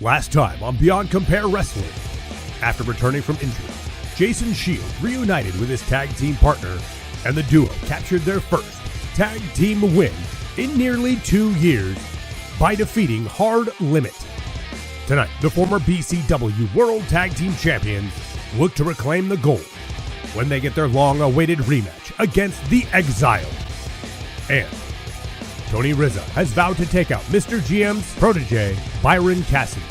Last time on Beyond Compare Wrestling, after returning from injury, Jason Shields reunited with his tag team partner, and the duo captured their first tag team win in nearly 2 years by defeating Hard Limit. Tonight, the former BCW World Tag Team Champions look to reclaim the gold when they get their long-awaited rematch against the Exiled. And Tony Rizzo has vowed to take out Mr. GM's protege, Byron Cassidy.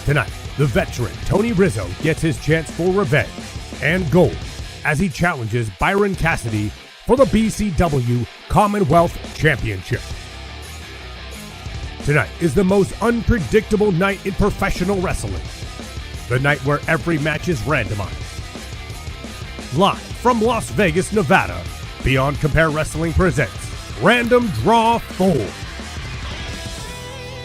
Tonight, the veteran Tony Rizzo gets his chance for revenge and gold as he challenges Byron Cassidy for the BCW Commonwealth Championship. Tonight is the most unpredictable night in professional wrestling. The night where every match is randomized. Live from Las Vegas, Nevada, Beyond Compare Wrestling presents Random Draw 4.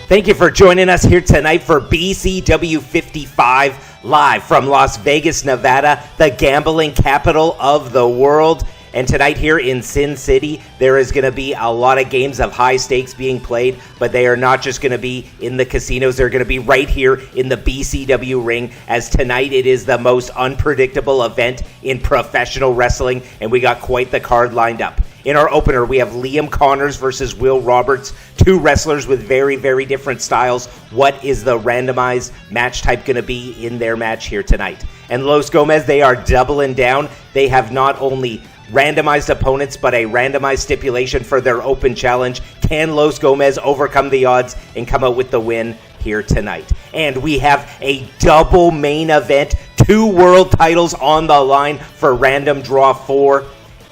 Thank you for joining us here tonight for BCW 55, live from Las Vegas, Nevada, the gambling capital of the world. And tonight here in Sin City, there is going to be a lot of games of high stakes being played, but they are not just going to be in the casinos. They're going to be right here in the BCW ring, as tonight it is the most unpredictable event in professional wrestling, and we got quite the card lined up. In our opener, we have Liam Connors versus Will Roberts, two wrestlers with very, very different styles. What is the randomized match type going to be in their match here tonight? And Los Gomez, they are doubling down. They have not only randomized opponents, but a randomized stipulation for their open challenge. Can Los Gomez overcome the odds and come out with the win here tonight? And we have a double main event, 2 world titles on the line for Random Draw 4.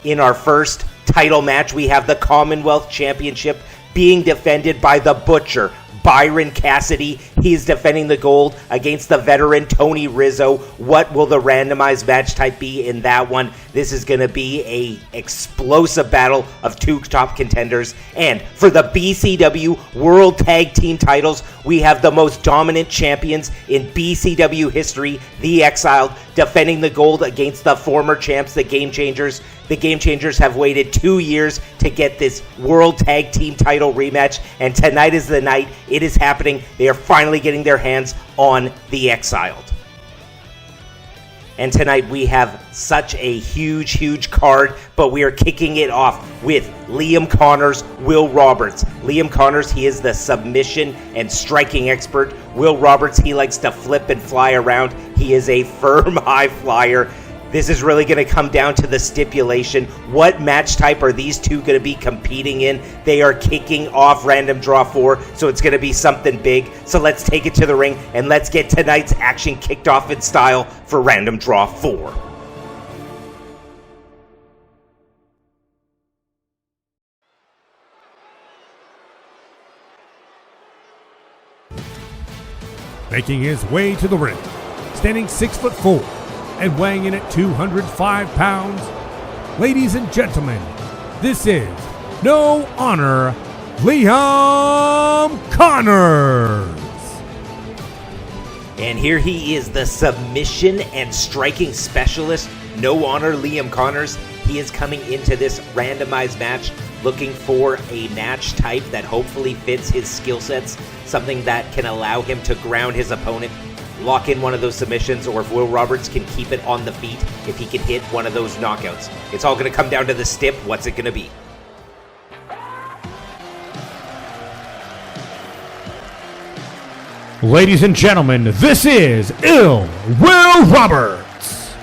In our first title match, we have the Commonwealth Championship being defended by the Butcher, Byron Cassidy. He's defending the gold against the veteran Tony Rizzo. What will the randomized match type be in that one? This is going to be a explosive battle of 2 top contenders. And for the BCW World Tag Team titles, we have the most dominant champions in BCW history, the Exiled, defending the gold against the former champs, the Game Changers. The Game Changers have waited 2 years to get this World Tag Team title rematch, and tonight is the night. It is happening. They are finally getting their hands on the Exiled. And tonight we have such a huge card, but we are kicking it off with Liam Connors, Will Roberts. Liam Connors, he is the submission and striking expert. Will Roberts, he likes to flip and fly around. He is a firm high flyer. This is really going to come down to the stipulation. What match type are these two going to be competing in? They are kicking off Random Draw 4, so it's going to be something big. So let's take it to the ring, and let's get tonight's action kicked off in style for Random Draw 4. Making his way to the ring, standing 6'4", and weighing in at 205 pounds, ladies and gentlemen, this is No Honor, Liam Connors. And here he is, the submission and striking specialist, No Honor, Liam Connors. He is coming into this randomized match looking for a match type that hopefully fits his skill sets, something that can allow him to ground his opponent, lock in one of those submissions, or if Will Roberts can keep it on the feet, if he can hit one of those knockouts. It's all going to come down to the stip. What's it going to be? Ladies and gentlemen, this is Will Roberts.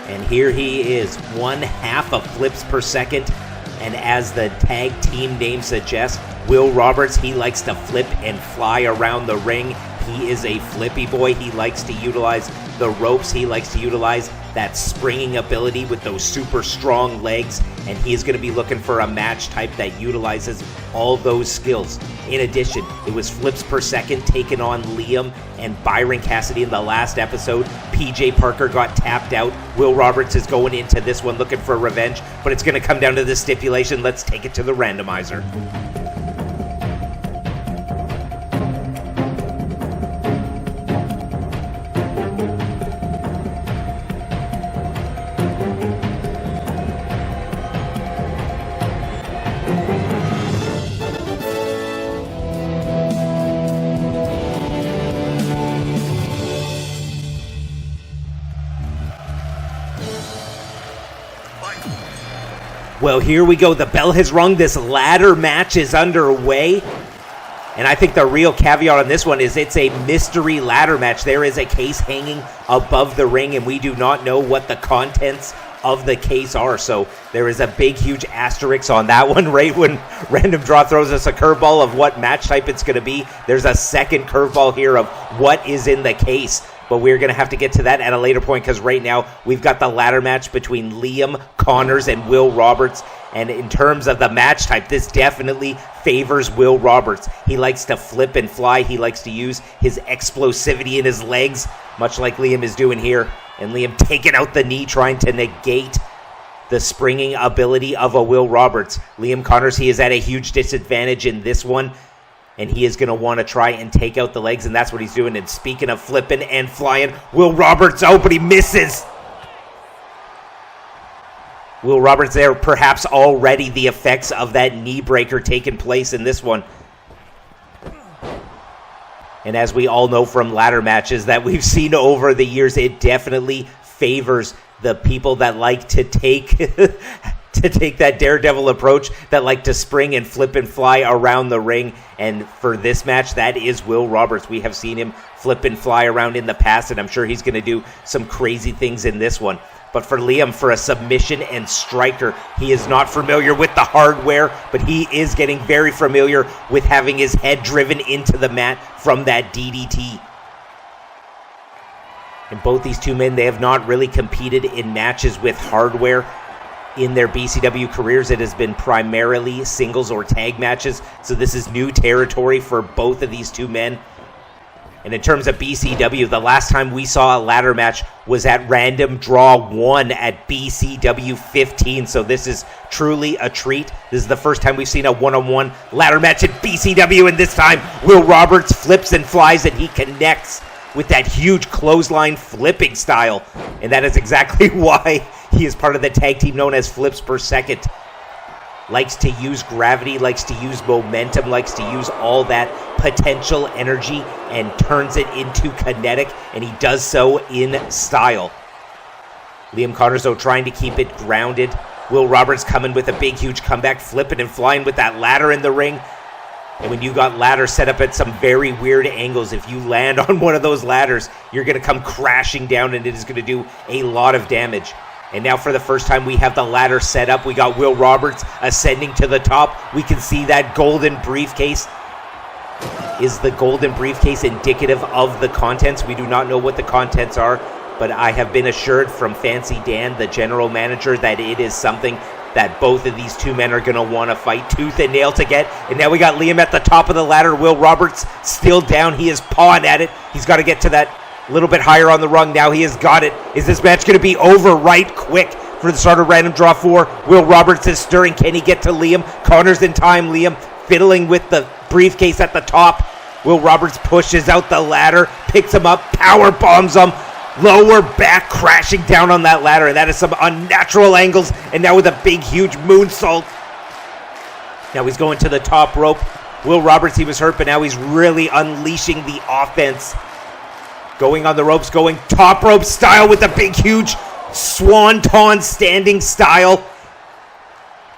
And here he is, 1/2 of flips per second. And as the tag team name suggests, Will Roberts, he likes to flip and fly around the ring. He is a flippy boy. He likes to utilize the ropes. He likes to utilize that springing ability with those super strong legs. And he is going to be looking for a match type that utilizes all those skills. In addition, it was flips per second taken on Liam and Byron Cassidy in the last episode. PJ Parker got tapped out. Will Roberts is going into this one looking for revenge, but it's going to come down to the stipulation. Let's take it to the randomizer. Well, here we go. The bell has rung. This ladder match is underway. And I think the real caveat on this one is it's a mystery ladder match. There is a case hanging above the ring, and we do not know what the contents of the case are. So there is a big, huge asterisk on that one, right when Random Draw throws us a curveball of what match type it's going to be. There's a second curveball here of what is in the case. But we're going to have to get to that at a later point because right now we've got the ladder match between Liam Connors and Will Roberts. And in terms of the match type, this definitely favors Will Roberts. He likes to flip and fly. He likes to use his explosivity in his legs, much like Liam is doing here. And Liam taking out the knee, trying to negate the springing ability of a Will Roberts. Liam Connors, he is at a huge disadvantage in this one. And he is going to want to try and take out the legs, and that's what he's doing. And speaking of flipping and flying, Will Roberts, but he misses. Will Roberts there, perhaps already the effects of that knee breaker taking place in this one. And as we all know from ladder matches that we've seen over the years, it definitely favors the people that like to take that daredevil approach, that like to spring and flip and fly around the ring. And for this match, that is Will Roberts. We have seen him flip and fly around in the past, and I'm sure he's going to do some crazy things in this one. But for Liam, for a submission and striker, he is not familiar with the hardware, but he is getting very familiar with having his head driven into the mat from that DDT. And both these two men, they have not really competed in matches with hardware in their BCW careers. It has been primarily singles or tag matches, so this is new territory for both of these two men. And in terms of BCW, the last time we saw a ladder match was at Random Draw 1 at BCW 15, so this is truly a treat. This is the first time we've seen a one-on-one ladder match at BCW, and this time Will Roberts flips and flies, and he connects with that huge clothesline flipping style. And that is exactly why he is part of the tag team known as Flips Per Second. Likes to use gravity, likes to use momentum, likes to use all that potential energy and turns it into kinetic, and he does so in style. Liam Connors, though, trying to keep it grounded. Will Roberts coming with a big, huge comeback, flipping and flying with that ladder in the ring. And when you got ladders set up at some very weird angles, if you land on one of those ladders, you're going to come crashing down, and it is going to do a lot of damage. And now for the first time, we have the ladder set up. We got Will Roberts ascending to the top. We can see that golden briefcase. Is the golden briefcase indicative of the contents? We do not know what the contents are, but I have been assured from Fancy Dan, the general manager, that it is something that both of these two men are going to want to fight tooth and nail to get. And now we got Liam at the top of the ladder. Will Roberts still down. He is pawing at it. He's got to get to that little bit higher on the rung. Now he has got it. Is this match going to be over right quick for the start of Random Draw 4? Will Roberts is stirring. Can he get to Liam? Connors in time. Liam fiddling with the briefcase at the top. Will Roberts pushes out the ladder, picks him up, power bombs him, lower back, crashing down on that ladder. And that is some unnatural angles. And now with a big, huge moonsault. Now he's going to the top rope. Will Roberts, he was hurt, but now he's really unleashing the offense. Going on the ropes, going top rope style with a big, huge swanton standing style.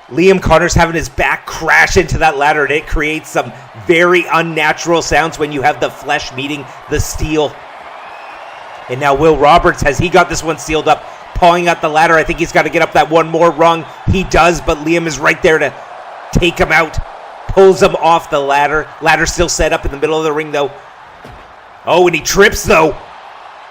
Liam Connors having his back crash into that ladder, and it creates some very unnatural sounds when you have the flesh meeting the steel. And now Will Roberts, has he got this one sealed up, pawing at the ladder? I think he's got to get up that one more rung. He does, but Liam is right there to take him out. Pulls him off the ladder. Ladder still set up in the middle of the ring, though. Oh, and he trips, though.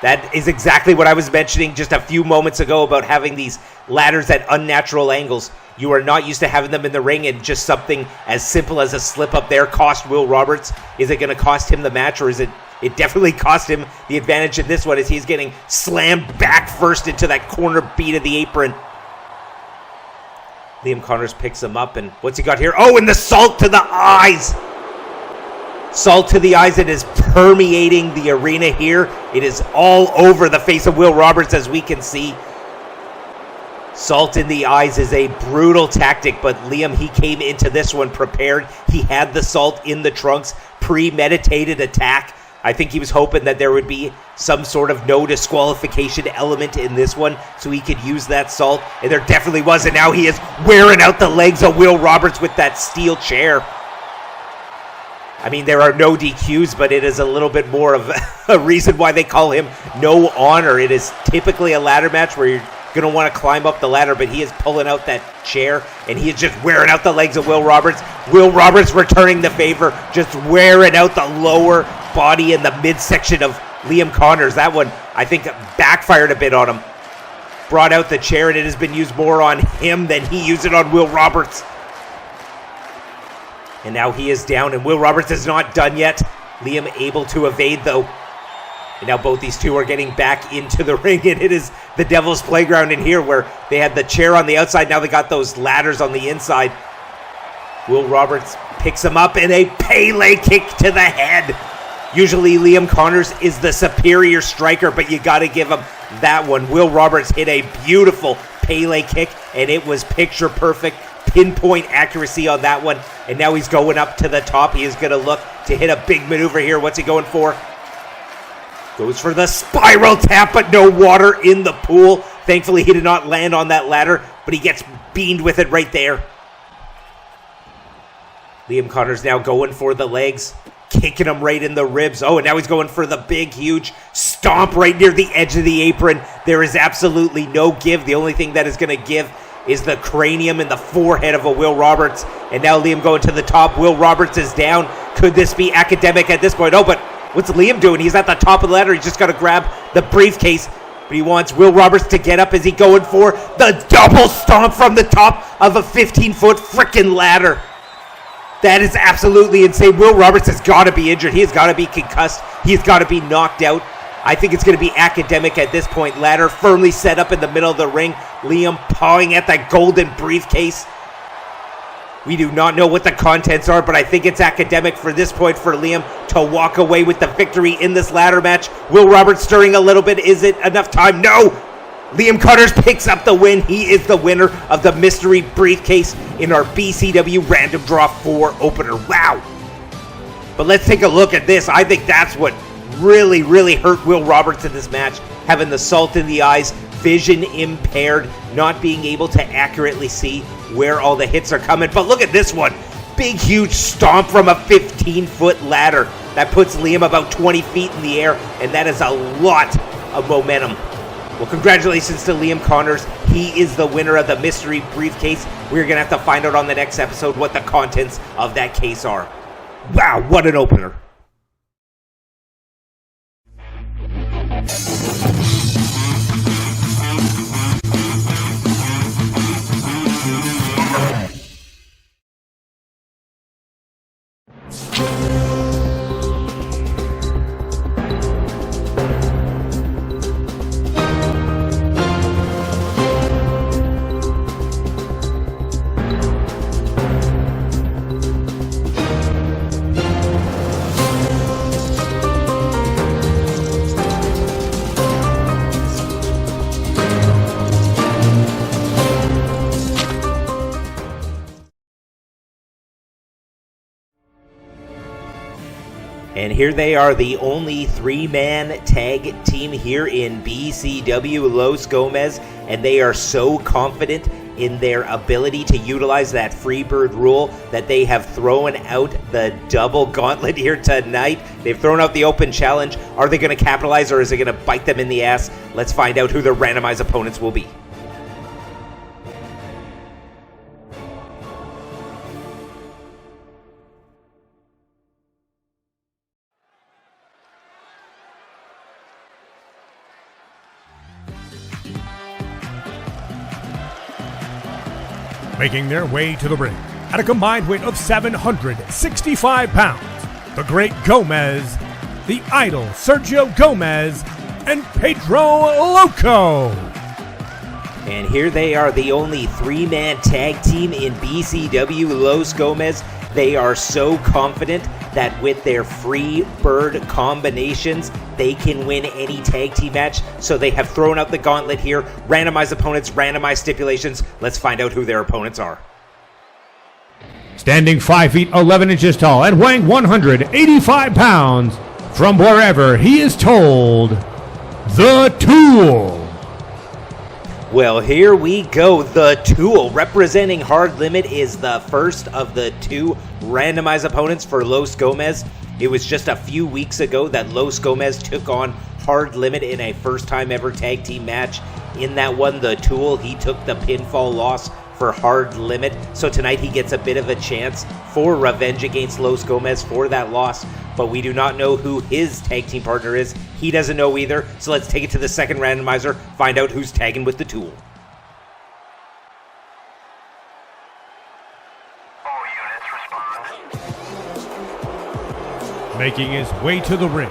That is exactly what I was mentioning just a few moments ago about having these ladders at unnatural angles. You are not used to having them in the ring, and just something as simple as a slip up there cost Will Roberts. Is it going to cost him the match, or is it definitely cost him the advantage in this one as he's getting slammed back first into that corner beat of the apron. Liam Connors picks him up, and what's he got here? Oh, and the salt to the eyes! Salt to the eyes. It is permeating the arena here. It is all over the face of Will Roberts, as we can see. Salt in the eyes is a brutal tactic, but Liam, he came into this one prepared. He had the salt in the trunks, premeditated attack. I think he was hoping that there would be some sort of no disqualification element in this one so he could use that salt, and there definitely was, and now he is wearing out the legs of Will Roberts with that steel chair. I mean, there are no DQs, but it is a little bit more of a reason why they call him No Honor. It is typically a ladder match where you're going to want to climb up the ladder, but he is pulling out that chair, and he is just wearing out the legs of Will Roberts. Will Roberts returning the favor, just wearing out the lower body and the midsection of Liam Connors. That one, I think, backfired a bit on him. Brought out the chair, and it has been used more on him than he used it on Will Roberts. And now he is down, and Will Roberts is not done yet. Liam able to evade, though. And now both these two are getting back into the ring, and it is the Devil's Playground in here where they had the chair on the outside. Now they got those ladders on the inside. Will Roberts picks him up, and a Pele kick to the head. Usually Liam Connors is the superior striker, but you got to give him that one. Will Roberts hit a beautiful Pele kick, and it was picture perfect. Pinpoint accuracy on that one, and now he's going up to the top. He is going to look to hit a big maneuver here. What's he going for? Goes for the spiral tap, but no water in the pool. Thankfully, he did not land on that ladder, but he gets beamed with it right there. Liam Connors now going for the legs, kicking him right in the ribs. Oh, and now he's going for the big, huge stomp right near the edge of the apron. There is absolutely no give. The only thing that is going to give is the cranium and the forehead of a Will Roberts. And now Liam going to the top. Will Roberts is down. Could this be academic at this point? Oh, but what's Liam doing? He's at the top of the ladder. He's just got to grab the briefcase. But he wants Will Roberts to get up. Is he going for the double stomp from the top of a 15-foot frickin' ladder? That is absolutely insane. Will Roberts has got to be injured. He has got to be concussed. He's got to be knocked out. I think it's going to be academic at this point. Ladder firmly set up in the middle of the ring. Liam pawing at that golden briefcase. We do not know what the contents are, but I think it's academic for this point for Liam to walk away with the victory in this ladder match. Will Roberts stirring a little bit. Is it enough time? No! Liam Connors picks up the win. He is the winner of the mystery briefcase in our BCW Random Draw 4 opener. Wow! But let's take a look at this. I think that's what really hurt Will Roberts in this match. Having the salt in the eyes, vision impaired, not being able to accurately see where all the hits are coming. But look at this one. Big, huge stomp from a 15-foot ladder. That puts Liam about 20 feet in the air, and that is a lot of momentum. Well, congratulations to Liam Connors. He is the winner of the mystery briefcase. We're going to have to find out on the next episode what the contents of that case are. Wow, what an opener. And here they are, the only three-man tag team here in BCW, Los Gomez, and they are so confident in their ability to utilize that Freebird rule that they have thrown out the double gauntlet here tonight. They've thrown out the open challenge. Are they going to capitalize, or is it going to bite them in the ass? Let's find out who their randomized opponents will be. Making their way to the ring at a combined weight of 765 pounds, the Great Gomez, the Idol Sergio Gomez, and Pedro Loco. And here they are, the only three-man tag team in BCW, Los Gomez. They are so confident that with their free bird combinations, they can win any tag team match. So they have thrown out the gauntlet here. Randomized opponents, randomized stipulations. Let's find out who their opponents are. Standing 5 feet 11 inches tall and weighing 185 pounds, from wherever he is told, The Tool. Well, here we go. The Tool, representing Hard Limit, is the first of the two randomized opponents for Los Gomez. It was just a few weeks ago that Los Gomez took on Hard Limit in a first-time ever tag team match. In that one, The Tool, he took the pinfall loss for Hard Limit. So tonight he gets a bit of a chance for revenge against Los Gomez for that loss. But we do not know who his tag team partner is. He doesn't know either. So let's take it to the second randomizer, find out who's tagging with The Tool. Making his way to the ring,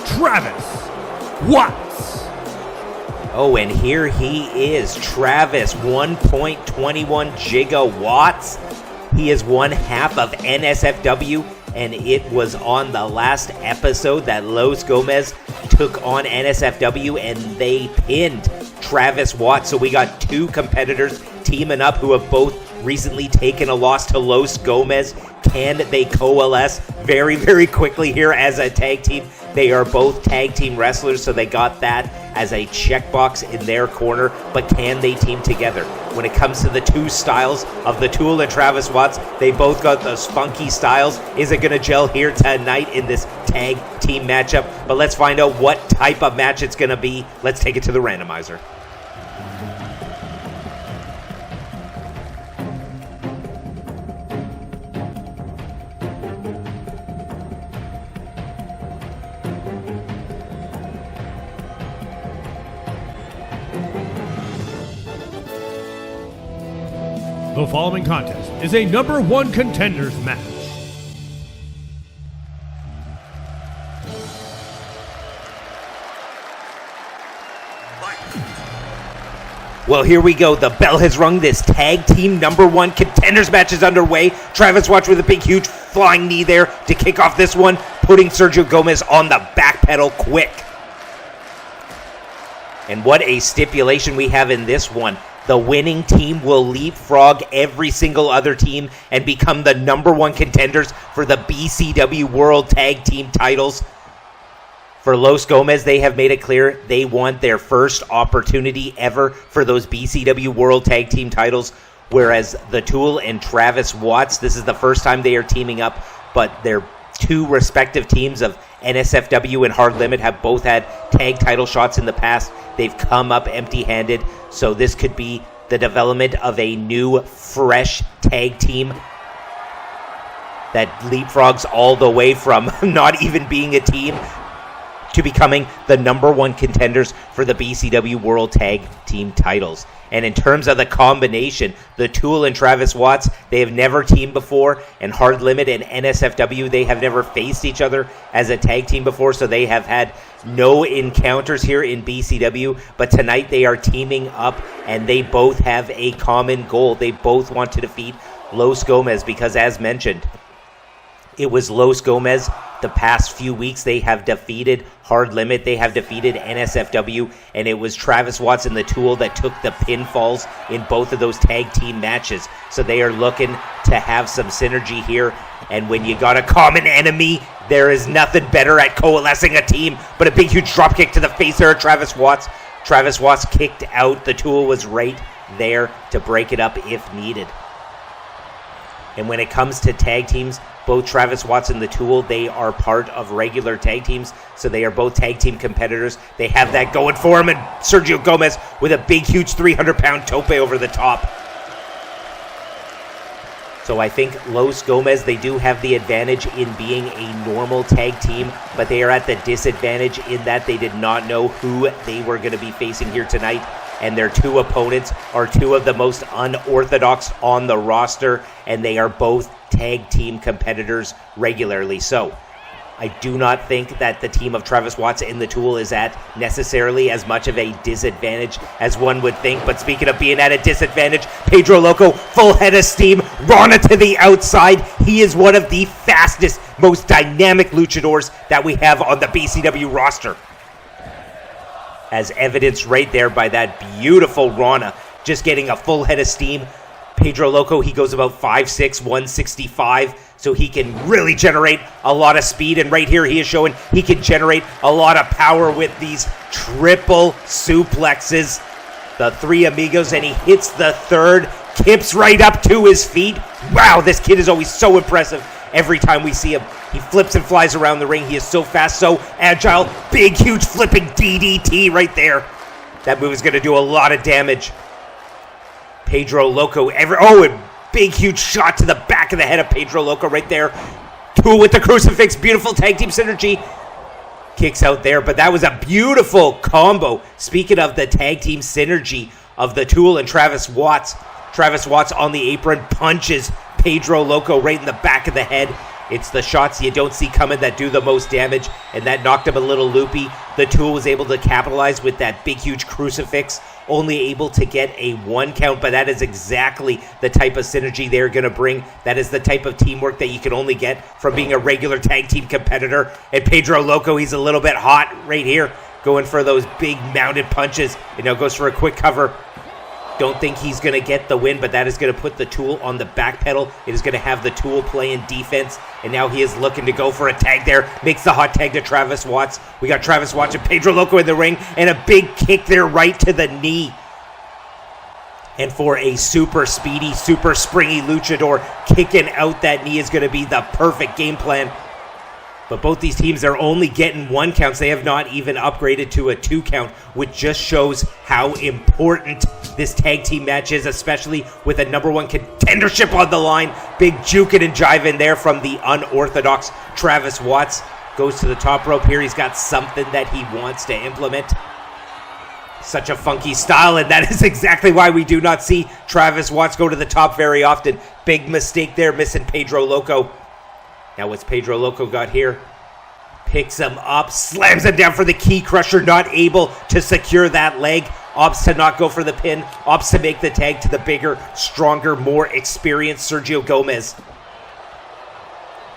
Travis Watts. Oh, and here he is, Travis, 1.21 gigawatts. He is one half of NSFW, and it was on the last episode that Los Gomez took on NSFW, and they pinned Travis Watts. So we got two competitors teaming up who have both recently taken a loss to Los Gomez. Can they coalesce very, very quickly here as a tag team? They are both tag team wrestlers, so they got that as a checkbox in their corner, but can they team together? When it comes to the two styles of The Tool and Travis Watts, they both got those funky styles. Is it going to gel here tonight in this tag team matchup? But let's find out what type of match it's going to be. Let's take it to the randomizer. The following contest is a number one contenders match. Well, here we go. The bell has rung. This tag team number one contenders match is underway. Travis Watts with a big, huge flying knee there to kick off this one, putting Sergio Gomez on the back pedal quick. And what a stipulation we have in this one. The winning team will leapfrog every single other team and become the number one contenders for the BCW World Tag Team titles. For Los Gomez, they have made it clear they want their first opportunity ever for those BCW World Tag Team titles, whereas The Tool and Travis Watts, this is the first time they are teaming up, but their two respective teams of NSFW and Hard Limit have both had tag title shots in the past. They've come up empty-handed, so this could be the development of a new, fresh tag team that leapfrogs all the way from not even being a team to becoming the number one contenders for the BCW World Tag Team titles. And in terms of the combination, The Tool and Travis Watts, they have never teamed before, and Hard Limit and NSFW, they have never faced each other as a tag team before, so they have had no encounters here in BCW, but tonight they are teaming up, and they both have a common goal. They both want to defeat Los Gomez, because as mentioned, it was Los Gomez. The past few weeks, they have defeated Hard Limit. They have defeated NSFW, and it was Travis Watts and The Tool that took the pinfalls in both of those tag team matches. So they are looking to have some synergy here. And when you got a common enemy, there is nothing better at coalescing a team but a big, huge dropkick to the face there of Travis Watts. Travis Watts kicked out. The Tool was right there to break it up if needed. And when it comes to tag teams, both Travis Watts and The Tool, they are part of regular tag teams, so they are both tag team competitors. They have that going for them, and Sergio Gomez with a big, huge 300-pound tope over the top. So I think Los Gomez, they do have the advantage in being a normal tag team, but they are at the disadvantage in that they did not know who they were going to be facing here tonight. And their two opponents are two of the most unorthodox on the roster, and they are both tag team competitors regularly. So I do not think that the team of Travis Watts and The Tool is at necessarily as much of a disadvantage as one would think. But speaking of being at a disadvantage, Pedro Loco, full head of steam, Rana to the outside. He is one of the fastest, most dynamic luchadors that we have on the BCW roster, as evidenced right there by that beautiful Rana, just getting a full head of steam. Pedro Loco, he goes about 5'6", 165, so he can really generate a lot of speed. And right here, he is showing he can generate a lot of power with these triple suplexes. The three amigos, and he hits the third, kips right up to his feet. Wow, this kid is always so impressive. Every time we see him, he flips and flies around the ring. He is so fast, so agile. Big, huge flipping DDT right there. That move is going to do a lot of damage. Pedro Loco, a big, huge shot to the back of the head of Pedro Loco right there. Tool with the crucifix, beautiful tag team synergy. Kicks out there, but that was a beautiful combo. Speaking of the tag team synergy of the Tool and Travis Watts on the apron punches Pedro Loco right in the back of the head. It's the shots you don't see coming that do the most damage, and that knocked him a little loopy. The Tool was able to capitalize with that big, huge crucifix, only able to get a 1 count, but that is exactly the type of synergy they're going to bring. That is the type of teamwork that you can only get from being a regular tag team competitor. And Pedro Loco, he's a little bit hot right here, going for those big mounted punches, and now goes for a quick cover. Don't think he's going to get the win, but that is going to put the Tool on the back pedal. It is going to have the Tool playing defense, and now he is looking to go for a tag there. Makes the hot tag to Travis Watts. We got Travis Watts and Pedro Loco in the ring, and a big kick there right to the knee. And for a super speedy, super springy luchador, kicking out that knee is going to be the perfect game plan. But both these teams are only getting 1 counts. They have not even upgraded to a 2 count, which just shows how important this tag team match is, especially with a #1 contendership on the line. Big juking and jiving there from the unorthodox Travis Watts. Goes to the top rope here. He's got something that he wants to implement. Such a funky style, and that is exactly why we do not see Travis Watts go to the top very often. Big mistake there, missing Pedro Loco. Now what's Pedro Loco got here? Picks him up, slams him down for the key crusher, not able to secure that leg. Opts to not go for the pin, opts to make the tag to the bigger, stronger, more experienced Sergio Gomez.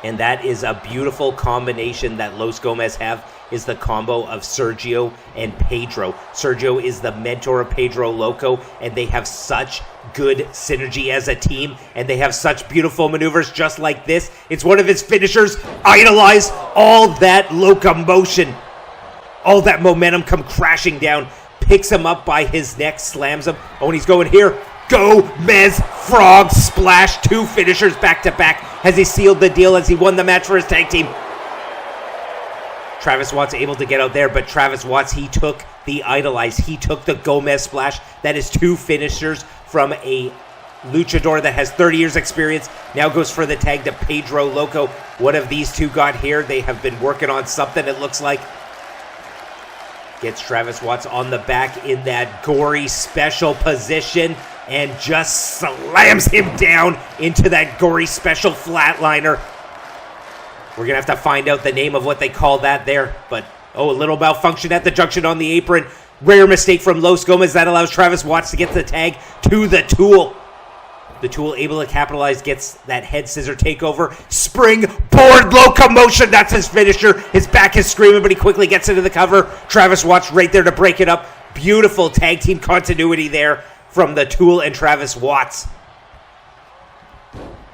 And that is a beautiful combination that Los Gomez have, is the combo of Sergio and Pedro. Sergio is the mentor of Pedro Loco, and they have such good synergy as a team, and they have such beautiful maneuvers just like this. It's one of his finishers. Idolize all that locomotion, all that momentum come crashing down. Picks him up by his neck, slams him. Oh, and he's going here. Gomez Frog Splash. 2 finishers back to back. Has he sealed the deal? Has he won the match for his tag team? Travis Watts able to get out there, but Travis Watts, he took the idolize. He took the Gomez Splash. That is 2 finishers from a luchador that has 30 years experience. Now goes for the tag to Pedro Loco. What have these two got here? They have been working on something, it looks like. Gets Travis Watts on the back in that gory special position and just slams him down into that gory special flatliner. We're going to have to find out the name of what they call that there. But, a little malfunction at the junction on the apron. Rare mistake from Los Gomez. That allows Travis Watts to get the tag to the Tool. The Tool able to capitalize, gets that head scissor takeover. Springboard locomotion, that's his finisher. His back is screaming, but he quickly gets into the cover. Travis Watts right there to break it up. Beautiful tag team continuity there from the Tool and Travis Watts.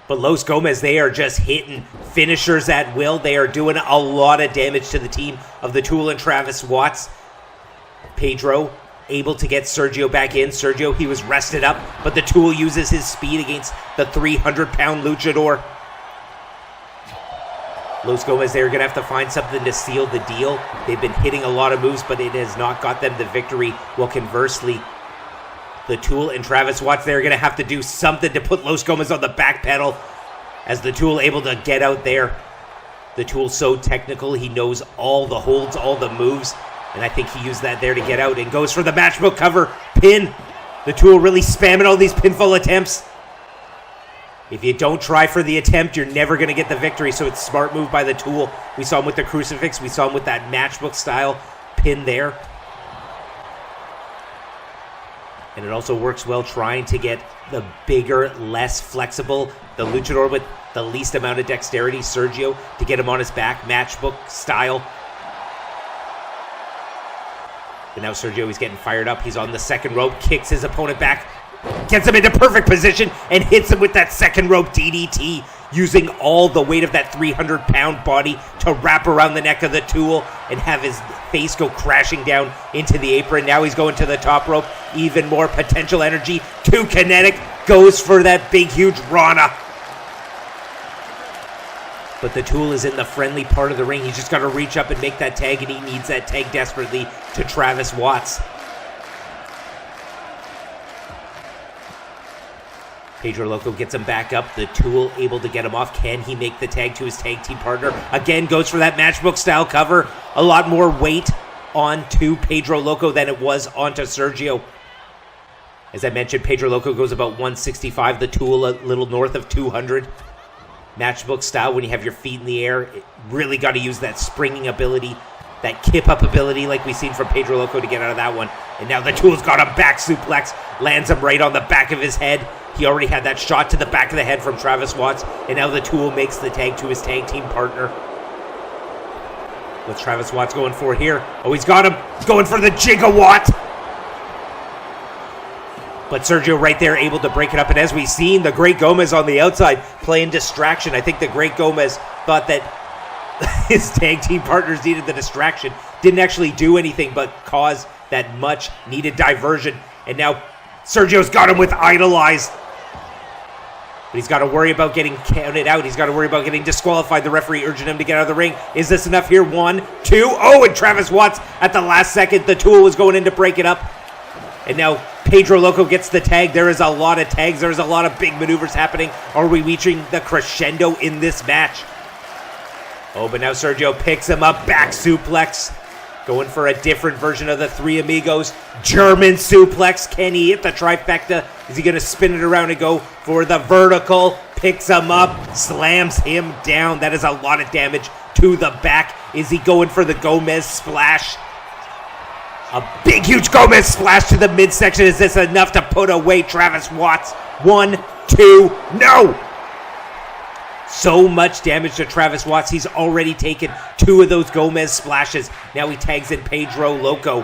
But Los Gomez, they are just hitting finishers at will. They are doing a lot of damage to the team of the Tool and Travis Watts. Pedro able to get Sergio back in. Sergio, he was rested up, but the Tool uses his speed against the 300-pound luchador. Los Gomez, they're going to have to find something to seal the deal. They've been hitting a lot of moves, but it has not got them the victory. Well, conversely, the Tool and Travis Watts, they're going to have to do something to put Los Gomez on the back pedal as the Tool able to get out there. The Tool's so technical. He knows all the holds, all the moves, and I think he used that there to get out and goes for the matchbook cover pin. The Tool really spamming all these pinfall attempts. If you don't try for the attempt, you're never going to get the victory, so it's a smart move by the Tool. We saw him with the crucifix. We saw him with that matchbook style pin there. And it also works well trying to get the bigger, less flexible, the luchador with the least amount of dexterity, Sergio, to get him on his back, matchbook style. But now Sergio is getting fired up. He's on the second rope, kicks his opponent back. Gets him into perfect position and hits him with that second rope DDT, using all the weight of that 300-pound body to wrap around the neck of the Tool and have his face go crashing down into the apron. Now he's going to the top rope. Even more potential energy. Too kinetic. Goes for that big, huge Rana. But the Tool is in the friendly part of the ring. He's just got to reach up and make that tag, and he needs that tag desperately to Travis Watts. Pedro Loco gets him back up. The Tool able to get him off. Can he make the tag to his tag team partner? Again, goes for that matchbook style cover. A lot more weight onto Pedro Loco than it was onto Sergio. As I mentioned, Pedro Loco goes about 165. The Tool a little north of 200. Matchbook style, when you have your feet in the air, really got to use that springing ability, that kip-up ability like we've seen from Pedro Loco to get out of that one. And now the Tool's got him back suplex, lands him right on the back of his head. He already had that shot to the back of the head from Travis Watts, and now the Tool makes the tag to his tag team partner. What's Travis Watts going for here? Oh, he's got him going for the Gigawatt. But Sergio right there able to break it up. And as we've seen, the Great Gomez on the outside playing distraction. I think the Great Gomez thought that his tag team partners needed the distraction. Didn't actually do anything but cause that much needed diversion. And now Sergio's got him with Idolize. But he's got to worry about getting counted out. He's got to worry about getting disqualified. The referee urging him to get out of the ring. Is this enough here? 1, 2. Oh, and Travis Watts at the last second. The Tool was going in to break it up. And now Pedro Loco gets the tag. There is a lot of tags. There is a lot of big maneuvers happening. Are we reaching the crescendo in this match? Oh, but now Sergio picks him up. Back suplex. Going for a different version of the Three Amigos. German suplex. Can he hit the trifecta? Is he going to spin it around and go for the vertical? Picks him up. Slams him down. That is a lot of damage to the back. Is he going for the Gomez splash? A big, huge Gomez splash to the midsection. Is this enough to put away Travis Watts? 1, 2, no! So much damage to Travis Watts. He's already taken 2 of those Gomez splashes. Now he tags in Pedro Loco.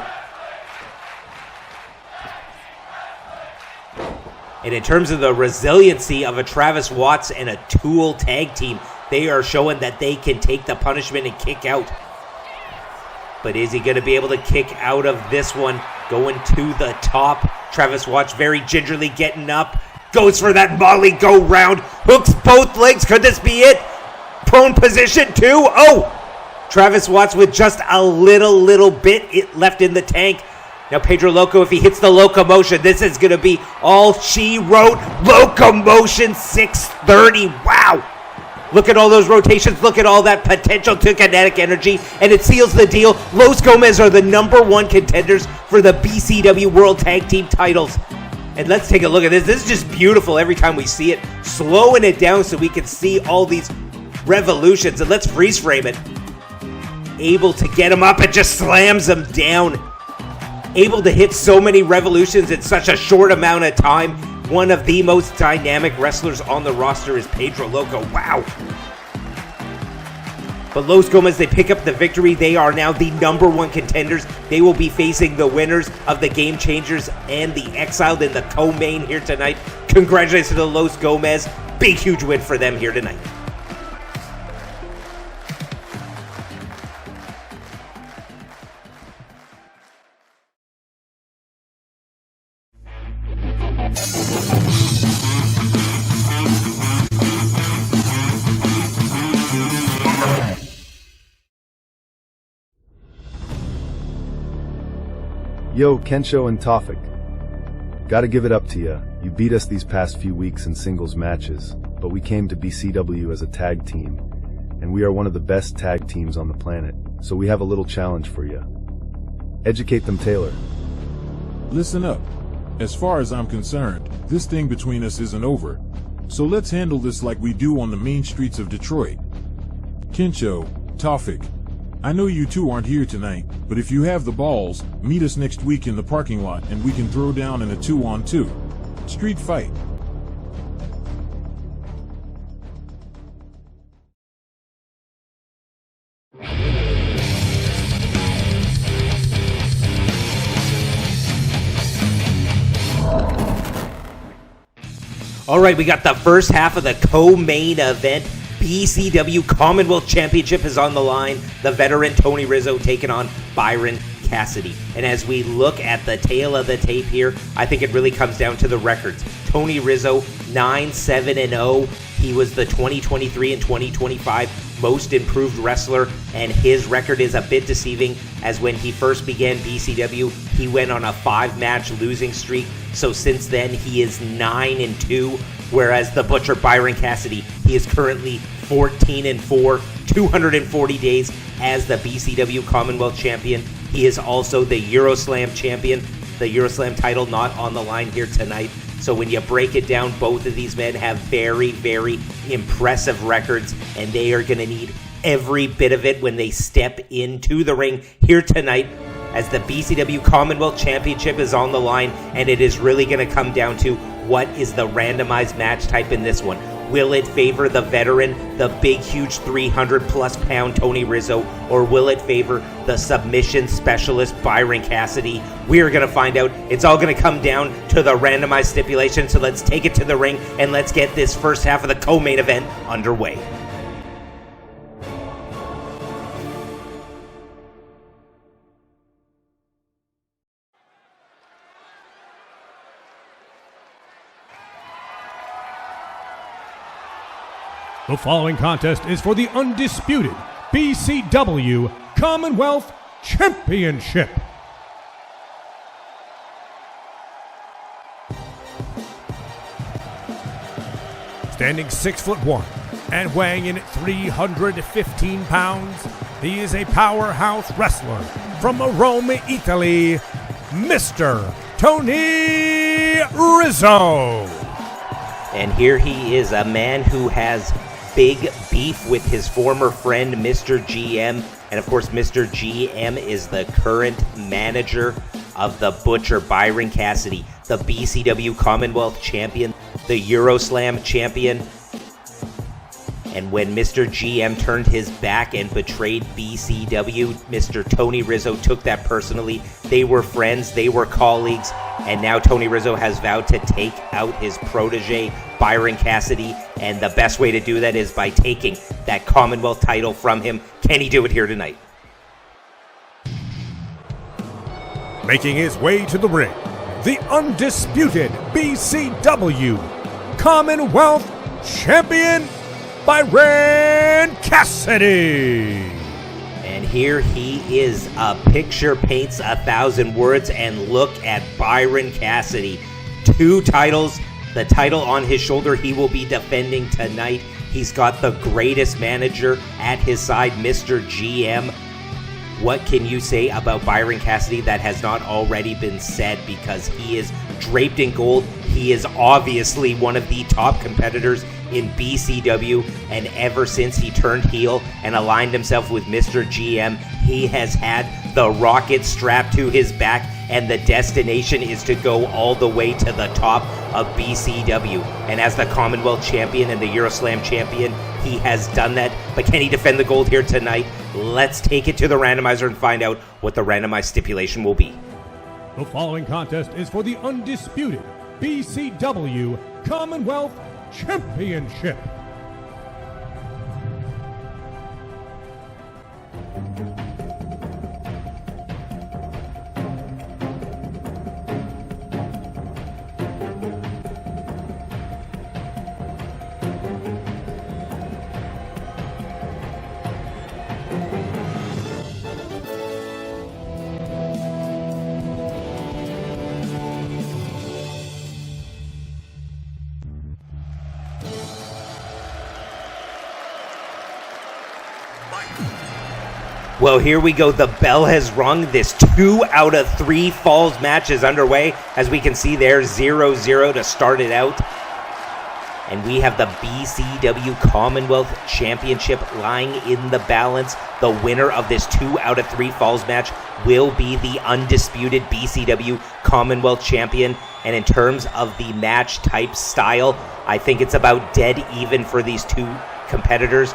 And in terms of the resiliency of a Travis Watts and a Tool tag team, they are showing that they can take the punishment and kick out. But is he going to be able to kick out of this one? Going to the top. Travis Watts very gingerly getting up. Goes for that Molly go round. Hooks both legs. Could this be it? Prone position 2. Oh! Travis Watts with just a little bit left in the tank. Now Pedro Loco, if he hits the locomotion, this is going to be all she wrote. Locomotion 630. Wow! Look at all those rotations. Look at all that potential to kinetic energy. And it seals the deal. Los Gomez are the #1 contenders for the BCW World Tag Team titles. And let's take a look at this. This is just beautiful every time we see it. Slowing it down so we can see all these revolutions. And let's freeze frame it. Able to get him up and just slams him down. Able to hit so many revolutions in such a short amount of time. One of the most dynamic wrestlers on the roster is Pedro Loco. Wow. But Los Gomez, they pick up the victory. They are now the #1 contenders. They will be facing the winners of the Game Changers and the Exiled in the co-main here tonight. Congratulations to the Los Gomez. Big, huge win for them here tonight. Yo, Kensho and Tofik. Gotta give it up to ya. You beat us these past few weeks in singles matches, but we came to BCW as a tag team, and we are one of the best tag teams on the planet, so we have a little challenge for ya. Educate them, Taylor. Listen up. As far as I'm concerned, this thing between us isn't over, so let's handle this like we do on the main streets of Detroit. Kensho, Tofik, I know you two aren't here tonight, but if you have the balls, meet us next week in the parking lot and we can throw down in a 2-on-2 street fight. All right, we got the first half of the co-main event. BCW Commonwealth Championship is on the line. The veteran Tony Rizzo taking on Byron Cassidy. And as we look at the tail of the tape here, I think it really comes down to the records. Tony Rizzo, 9-7-0. He was the 2023 and 2025 most improved wrestler, and his record is a bit deceiving, as when he first began BCW, he went on a 5-match losing streak. So since then, he is 9-2, whereas the Butcher Byron Cassidy, he is currently 14-4, 240 days as the BCW Commonwealth Champion. He is also the Euroslam Champion. The Euroslam title not on the line here tonight. So when you break it down, both of these men have very, very impressive records, and they are going to need every bit of it when they step into the ring here tonight, as the BCW Commonwealth Championship is on the line, and it is really going to come down to what is the randomized match type in this one. Will it favor the veteran, the big, huge 300-plus pound Tony Rizzo, or will it favor the submission specialist Byron Cassidy? We are going to find out. It's all going to come down to the randomized stipulation, so let's take it to the ring, and let's get this first half of the co-main event underway. The following contest is for the undisputed BCW Commonwealth Championship. Standing 6'1" and weighing in at 315 pounds, he is a powerhouse wrestler from Rome, Italy, Mr. Tony Rizzo. And here he is, a man who has big beef with his former friend, Mr. GM. And of course, Mr. GM is the current manager of the Butcher, Byron Cassidy, the BCW Commonwealth Champion, the Euroslam Champion. And when Mr. GM turned his back and betrayed BCW, Mr. Tony Rizzo took that personally. They were friends, they were colleagues, and now Tony Rizzo has vowed to take out his protege, Byron Cassidy, and the best way to do that is by taking that Commonwealth title from him. Can he do it here tonight? Making his way to the ring, the undisputed BCW Commonwealth Champion, Byron Cassidy. And here he is. A picture paints 1,000 words, and look at Byron Cassidy. 2 titles. The title on his shoulder he will be defending tonight. He's got the greatest manager at his side, Mr. GM. What can you say about Byron Cassidy that has not already been said? Because he is draped in gold. He is obviously one of the top competitors in BCW, and ever since he turned heel and aligned himself with Mr. GM, he has had the rocket strapped to his back, and the destination is to go all the way to the top of BCW. And as the Commonwealth Champion and the Euroslam Champion, he has done that. But can he defend the gold here tonight? Let's take it to the randomizer and find out what the randomized stipulation will be. The following contest is for the undisputed BCW Commonwealth Championship. Well, here we go. The bell has rung. This 2 out of 3 falls match is underway. As we can see there, 0-0 to start it out. And we have the BCW Commonwealth Championship lying in the balance. The winner of this 2 out of 3 falls match will be the undisputed BCW Commonwealth Champion. And in terms of the match type style, I think it's about dead even for these 2 competitors.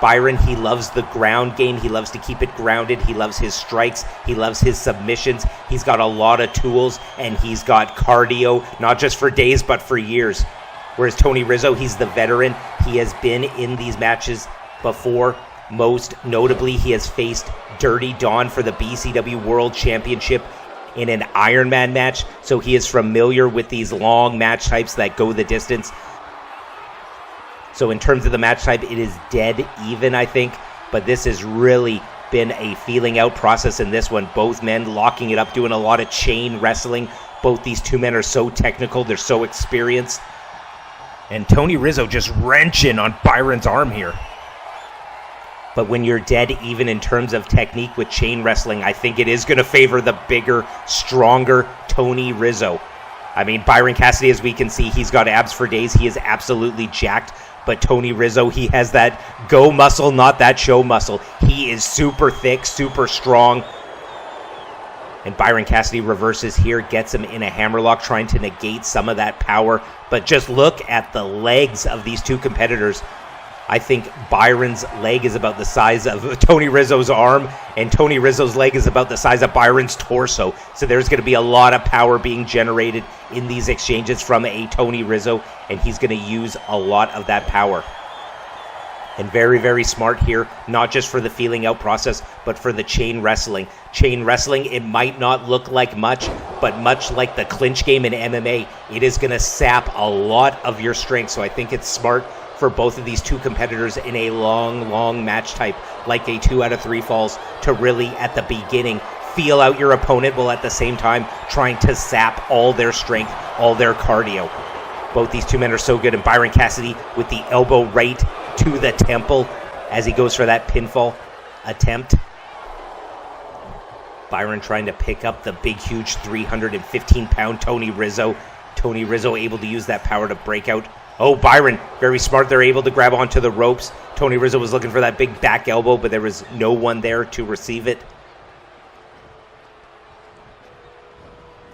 Byron, he loves the ground game. He loves to keep it grounded. He loves his strikes. He loves his submissions. He's got a lot of tools, and he's got cardio, not just for days, but for years. Whereas Tony Rizzo, he's the veteran. He has been in these matches before. Most notably, he has faced Dirty Don for the BCW World Championship in an Ironman match. So he is familiar with these long match types that go the distance. So in terms of the match type, it is dead even, I think. But this has really been a feeling out process in this one. Both men locking it up, doing a lot of chain wrestling. Both these two men are so technical. They're so experienced. And Tony Rizzo just wrenching on Byron's arm here. But when you're dead even in terms of technique with chain wrestling, I think it is going to favor the bigger, stronger Tony Rizzo. I mean, Byron Cassidy, as we can see, he's got abs for days. He is absolutely jacked. But Tony Rizzo, he has that go muscle, not that show muscle. He is super thick, super strong. And Byron Cassidy reverses here, gets him in a hammerlock, trying to negate some of that power. But just look at the legs of these two competitors. I think Byron's leg is about the size of Tony Rizzo's arm, and Tony Rizzo's leg is about the size of Byron's torso. So there's going to be a lot of power being generated in these exchanges from a Tony Rizzo, and he's going to use a lot of that power. And very, very smart here, not just for the feeling out process, but for the chain wrestling. Chain wrestling, it might not look like much, but much like the clinch game in MMA, it is going to sap a lot of your strength. So I think it's smart for both of these two competitors in a long match type, like a 2 out of 3 falls, to really, at the beginning, feel out your opponent while at the same time trying to sap all their strength, all their cardio. Both these two men are so good, and Byron Cassidy with the elbow right to the temple as he goes for that pinfall attempt. Byron trying to pick up the big, huge 315-pound Tony Rizzo. Tony Rizzo able to use that power to break out. Oh, Byron, very smart. They're able to grab onto the ropes. Tony Rizzo was looking for that big back elbow, but there was no one there to receive it.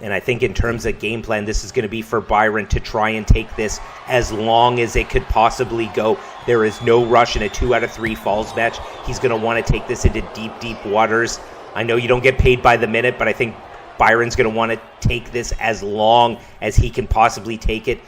And I think in terms of game plan, this is going to be for Byron to try and take this as long as it could possibly go. There is no rush in a 2 out of 3 falls match. He's going to want to take this into deep waters. I know you don't get paid by the minute, but I think Byron's going to want to take this as long as he can possibly take it.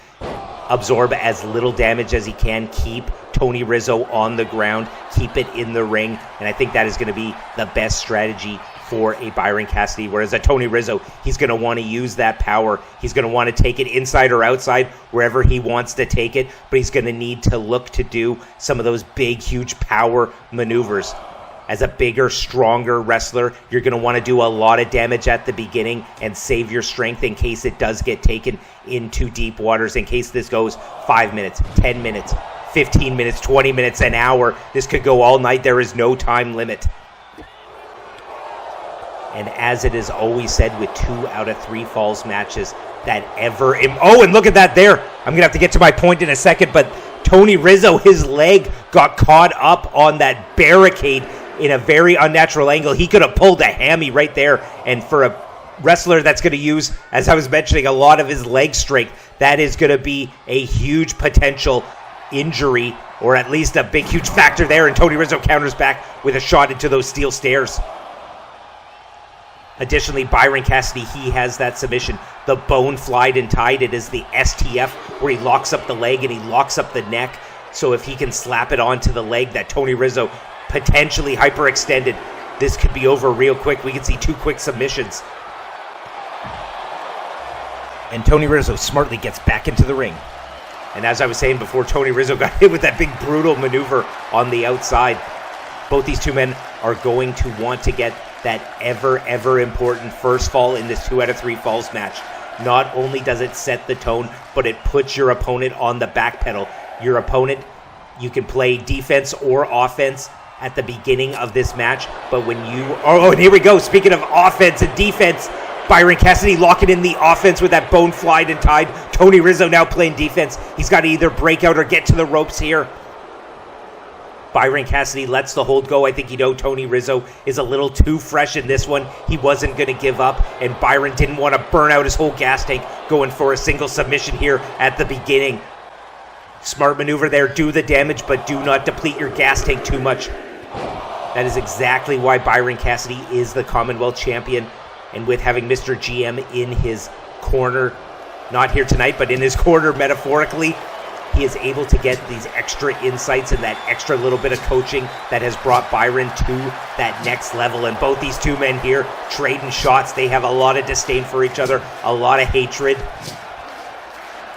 Absorb as little damage as he can. Keep Tony Rizzo on the ground. Keep it in the ring. And I think that is going to be the best strategy for a Byron Cassidy. Whereas a Tony Rizzo, he's going to want to use that power. He's going to want to take it inside or outside, wherever he wants to take it. But he's going to need to look to do some of those big, huge power maneuvers. As a bigger, stronger wrestler, you're going to want to do a lot of damage at the beginning and save your strength in case it does get taken into deep waters, in case this goes 5 minutes, 10 minutes, 15 minutes, 20 minutes, an hour. This could go all night. There is no time limit. And as it is always said with 2 out of 3 falls matches, oh, and look at that there. I'm going to have to get to my point in a second, but Tony Rizzo, his leg got caught up on that barricade in a very unnatural angle. He could have pulled a hammy right there. And for a wrestler that's going to use, as I was mentioning, a lot of his leg strength, that is going to be a huge potential injury, or at least a big, huge factor there. And Tony Rizzo counters back with a shot into those steel stairs. Additionally, Byron Cassidy, he has that submission, the bone flied and tied. It is the STF, where he locks up the leg and he locks up the neck. So if he can slap it onto the leg, that Tony Rizzo potentially hyperextended, this could be over real quick. We could see 2 quick submissions. And Tony Rizzo smartly gets back into the ring. And as I was saying before, Tony Rizzo got hit with that big brutal maneuver on the outside. Both these two men are going to want to get that ever important first fall in this 2 out of 3 falls match. Not only does it set the tone, but it puts your opponent on the back pedal. Your opponent, you can play defense or offense at the beginning of this match, but when you... Oh, and here we go. Speaking of offense and defense, Byron Cassidy locking in the offense with that bone flied and tied. Tony Rizzo now playing defense. He's got to either break out or get to the ropes here. Byron Cassidy lets the hold go. I think Tony Rizzo is a little too fresh in this one. He wasn't going to give up, and Byron didn't want to burn out his whole gas tank going for a single submission here at the beginning. Smart maneuver there. Do the damage, but do not deplete your gas tank too much. That is exactly why Byron Cassidy is the Commonwealth Champion. And with having Mr. GM in his corner, not here tonight, but in his corner metaphorically, he is able to get these extra insights and that extra little bit of coaching that has brought Byron to that next level. And both these two men here trading shots. They have a lot of disdain for each other, a lot of hatred.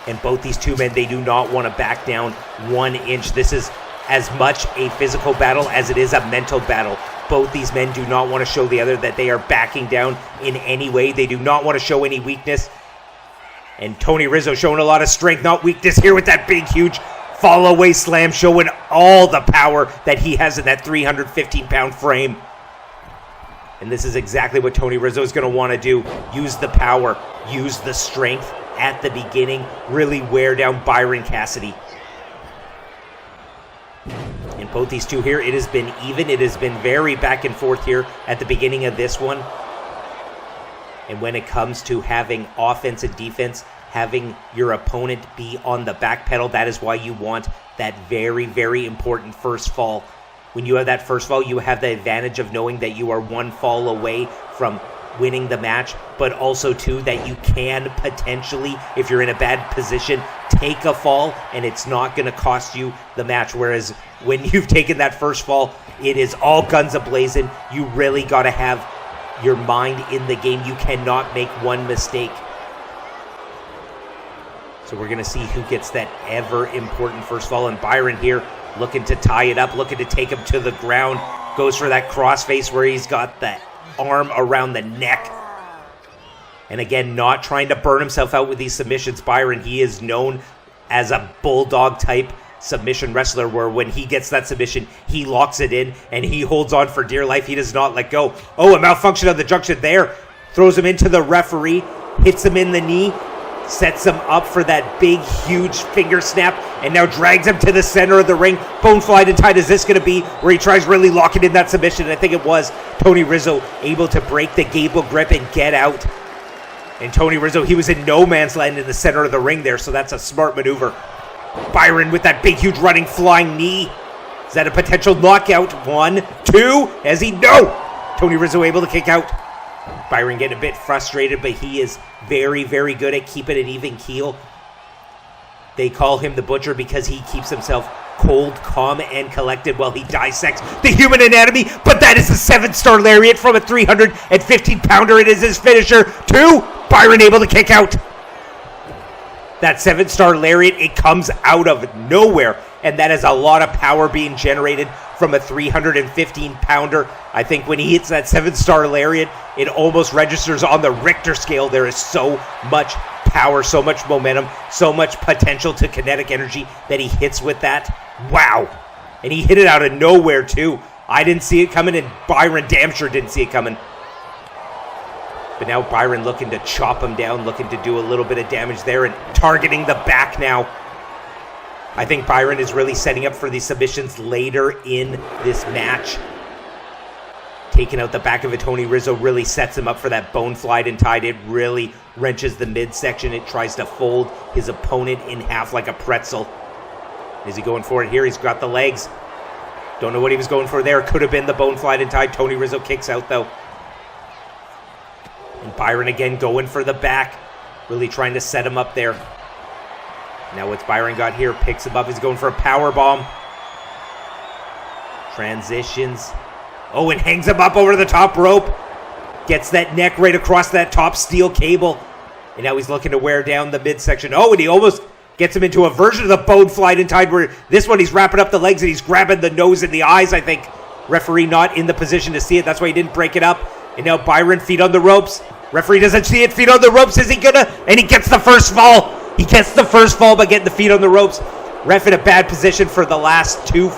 And both these two men, they do not want to back down 1 inch. This is as much a physical battle as it is a mental battle. Both these men do not want to show the other that they are backing down in any way. They do not want to show any weakness. And Tony Rizzo showing a lot of strength, not weakness here with that big, huge fall-away slam, showing all the power that he has in that 315-pound frame. And this is exactly what Tony Rizzo is going to want to do. Use the power, use the strength at the beginning, really wear down Byron Cassidy. And both these two here, it has been even. It has been very back and forth here at the beginning of this one. And when it comes to having offense and defense, having your opponent be on the back pedal, that is why you want that very, very important first fall. When you have that first fall, you have the advantage of knowing that you are 1 fall away from winning the match, but also too that you can potentially, if you're in a bad position, take a fall and it's not going to cost you the match. Whereas when you've taken that first fall, it is all guns a-blazing. You really got to have your mind in the game. You cannot make one mistake. So we're going to see who gets that ever important first fall. And Byron here looking to tie it up, looking to take him to the ground. Goes for that crossface where he's got the arm around the neck. And again, not trying to burn himself out with these submissions. Byron, he is known as a bulldog type submission wrestler, where when he gets that submission, he locks it in and he holds on for dear life. He does not let go. Oh, a malfunction of the junction there. Throws him into the referee, hits him in the knee, sets him up for that big, huge finger snap, and now drags him to the center of the ring. Bone flied and tied. Is this going to be where he tries really locking in that submission? And I think it was. Tony Rizzo able to break the Gable grip and get out. And Tony Rizzo, he was in no man's land in the center of the ring there, so that's a smart maneuver. Byron with that big, huge running flying knee. Is that a potential knockout? 1, 2, as he, no! Tony Rizzo able to kick out. Byron getting a bit frustrated, but he is very, very good at keeping an even keel. They call him the Butcher because he keeps himself cold, calm, and collected while he dissects the human anatomy. But that is a 7-star lariat from a 315-pounder. It is his finisher. 2, Byron able to kick out. That 7-star lariat, it comes out of nowhere. And that is a lot of power being generated from a 315-pounder. I think when he hits that 7-star lariat, it almost registers on the Richter scale. There is so much power, so much momentum, so much potential to kinetic energy that he hits with that. Wow. And he hit it out of nowhere, too. I didn't see it coming, and Byron damn sure didn't see it coming. But now Byron looking to chop him down, looking to do a little bit of damage there and targeting the back now. I think Byron is really setting up for these submissions later in this match. Taking out the back of it, Tony Rizzo really sets him up for that bone flied and tied. It really wrenches the midsection. It tries to fold his opponent in half like a pretzel. Is he going for it here? He's got the legs. Don't know what he was going for there. Could have been the bone flied and tied. Tony Rizzo kicks out though. And Byron again going for the back. Really trying to set him up there. Now what's Byron got here? Picks him up. He's going for a power bomb. Transitions. Oh, and hangs him up over the top rope. Gets that neck right across that top steel cable. And now he's looking to wear down the midsection. Oh, and he almost gets him into a version of the bone flied and tied, where this one he's wrapping up the legs and he's grabbing the nose and the eyes, I think. Referee not in the position to see it. That's why he didn't break it up. And now Byron, feet on the ropes. Referee doesn't see it. Feet on the ropes. Is he gonna? And he gets the first fall. He gets the first fall by getting the feet on the ropes. Ref in a bad position for the last 2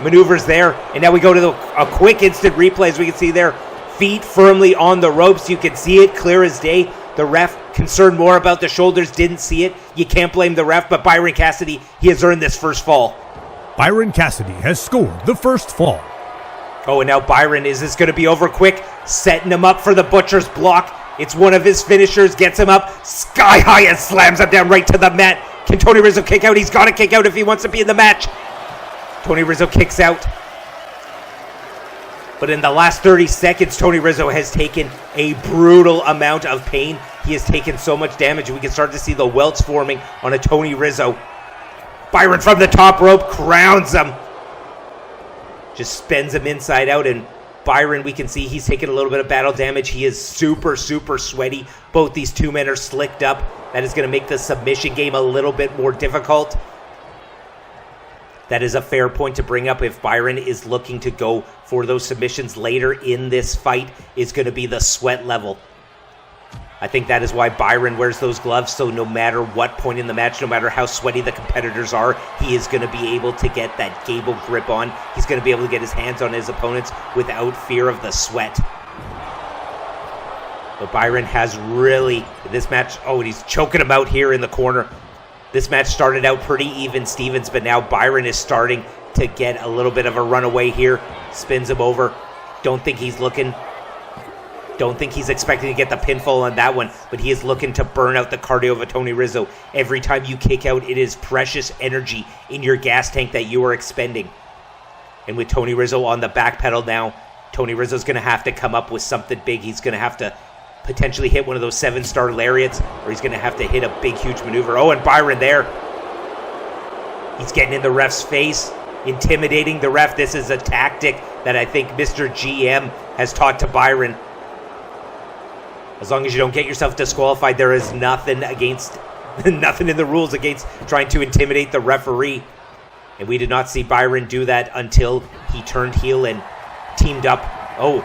maneuvers there. And now we go to a quick instant replay, as we can see there. Feet firmly on the ropes. You can see it clear as day. The ref concerned more about the shoulders, didn't see it. You can't blame the ref, but Byron Cassidy, he has earned this first fall. Byron Cassidy has scored the first fall. Oh, and now Byron, is this going to be over quick? Setting him up for the Butcher's block. It's one of his finishers, gets him up sky high and slams him down right to the mat. Can Tony Rizzo kick out? He's got to kick out if he wants to be in the match. Tony Rizzo kicks out. But in the last 30 seconds, Tony Rizzo has taken a brutal amount of pain. He has taken so much damage. We can start to see the welts forming on a Tony Rizzo. Byron from the top rope crowns him. Just spins him inside out, and Byron, we can see he's taking a little bit of battle damage. He is super, super sweaty. Both these two men are slicked up. That is going to make the submission game a little bit more difficult. That is a fair point to bring up. If Byron is looking to go for those submissions later in this fight, it's going to be the sweat level. I think that is why Byron wears those gloves, so no matter what point in the match, no matter how sweaty the competitors are, he is going to be able to get that gable grip on. He's going to be able to get his hands on his opponents without fear of the sweat. But Byron has really, this match, and he's choking him out here in the corner. This match started out pretty even Stevens, but now Byron is starting to get a little bit of a runaway here. Spins him over. Don't think he's looking. Don't think he's expecting to get the pinfall on that one, but he is looking to burn out the cardio of a Tony Rizzo. Every time you kick out, it is precious energy in your gas tank that you are expending. And with Tony Rizzo on the back pedal now, Tony Rizzo's going to have to come up with something big. He's going to have to potentially hit one of those 7-star lariats, or he's going to have to hit a big, huge maneuver. Oh, and Byron there. He's getting in the ref's face, intimidating the ref. This is a tactic that I think Mr. GM has taught to Byron. As long as you don't get yourself disqualified, there is nothing in the rules against trying to intimidate the referee. And we did not see Byron do that until he turned heel and teamed up. Oh,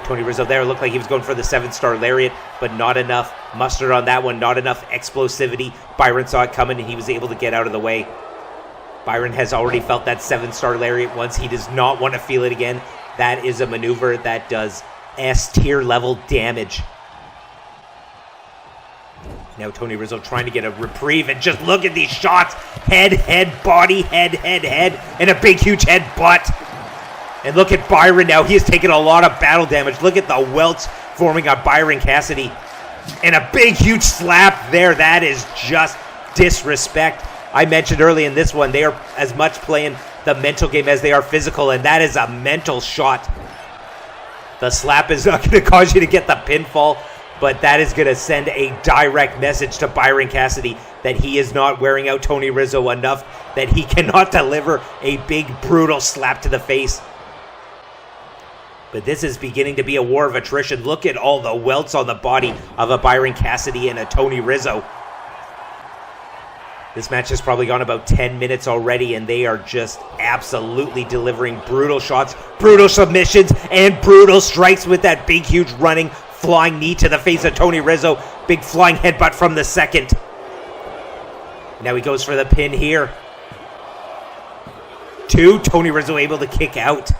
Tony Rizzo there looked like he was going for the 7-star lariat, but not enough mustard on that one, not enough explosivity. Byron saw it coming and he was able to get out of the way. Byron has already felt that 7-star lariat once. He does not want to feel it again. That is a maneuver that does S-tier level damage. Now Tony Rizzo trying to get a reprieve, and just look at these shots. Head, body, head, and a big, huge head butt. And look at Byron now. He has taken a lot of battle damage. Look at the welts forming on Byron Cassidy. And a big, huge slap there. That is just disrespect. I mentioned early in this one, they are as much playing the mental game as they are physical, and that is a mental shot. The slap is not going to cause you to get the pinfall, but that is going to send a direct message to Byron Cassidy that he is not wearing out Tony Rizzo enough, that he cannot deliver a big, brutal slap to the face. But this is beginning to be a war of attrition. Look at all the welts on the body of a Byron Cassidy and a Tony Rizzo. This match has probably gone about 10 minutes already, and they are just absolutely delivering brutal shots, brutal submissions, and brutal strikes with that big, huge running, flying knee to the face of Tony Rizzo. Big flying headbutt from the second. Now he goes for the pin here. 2, Tony Rizzo able to kick out.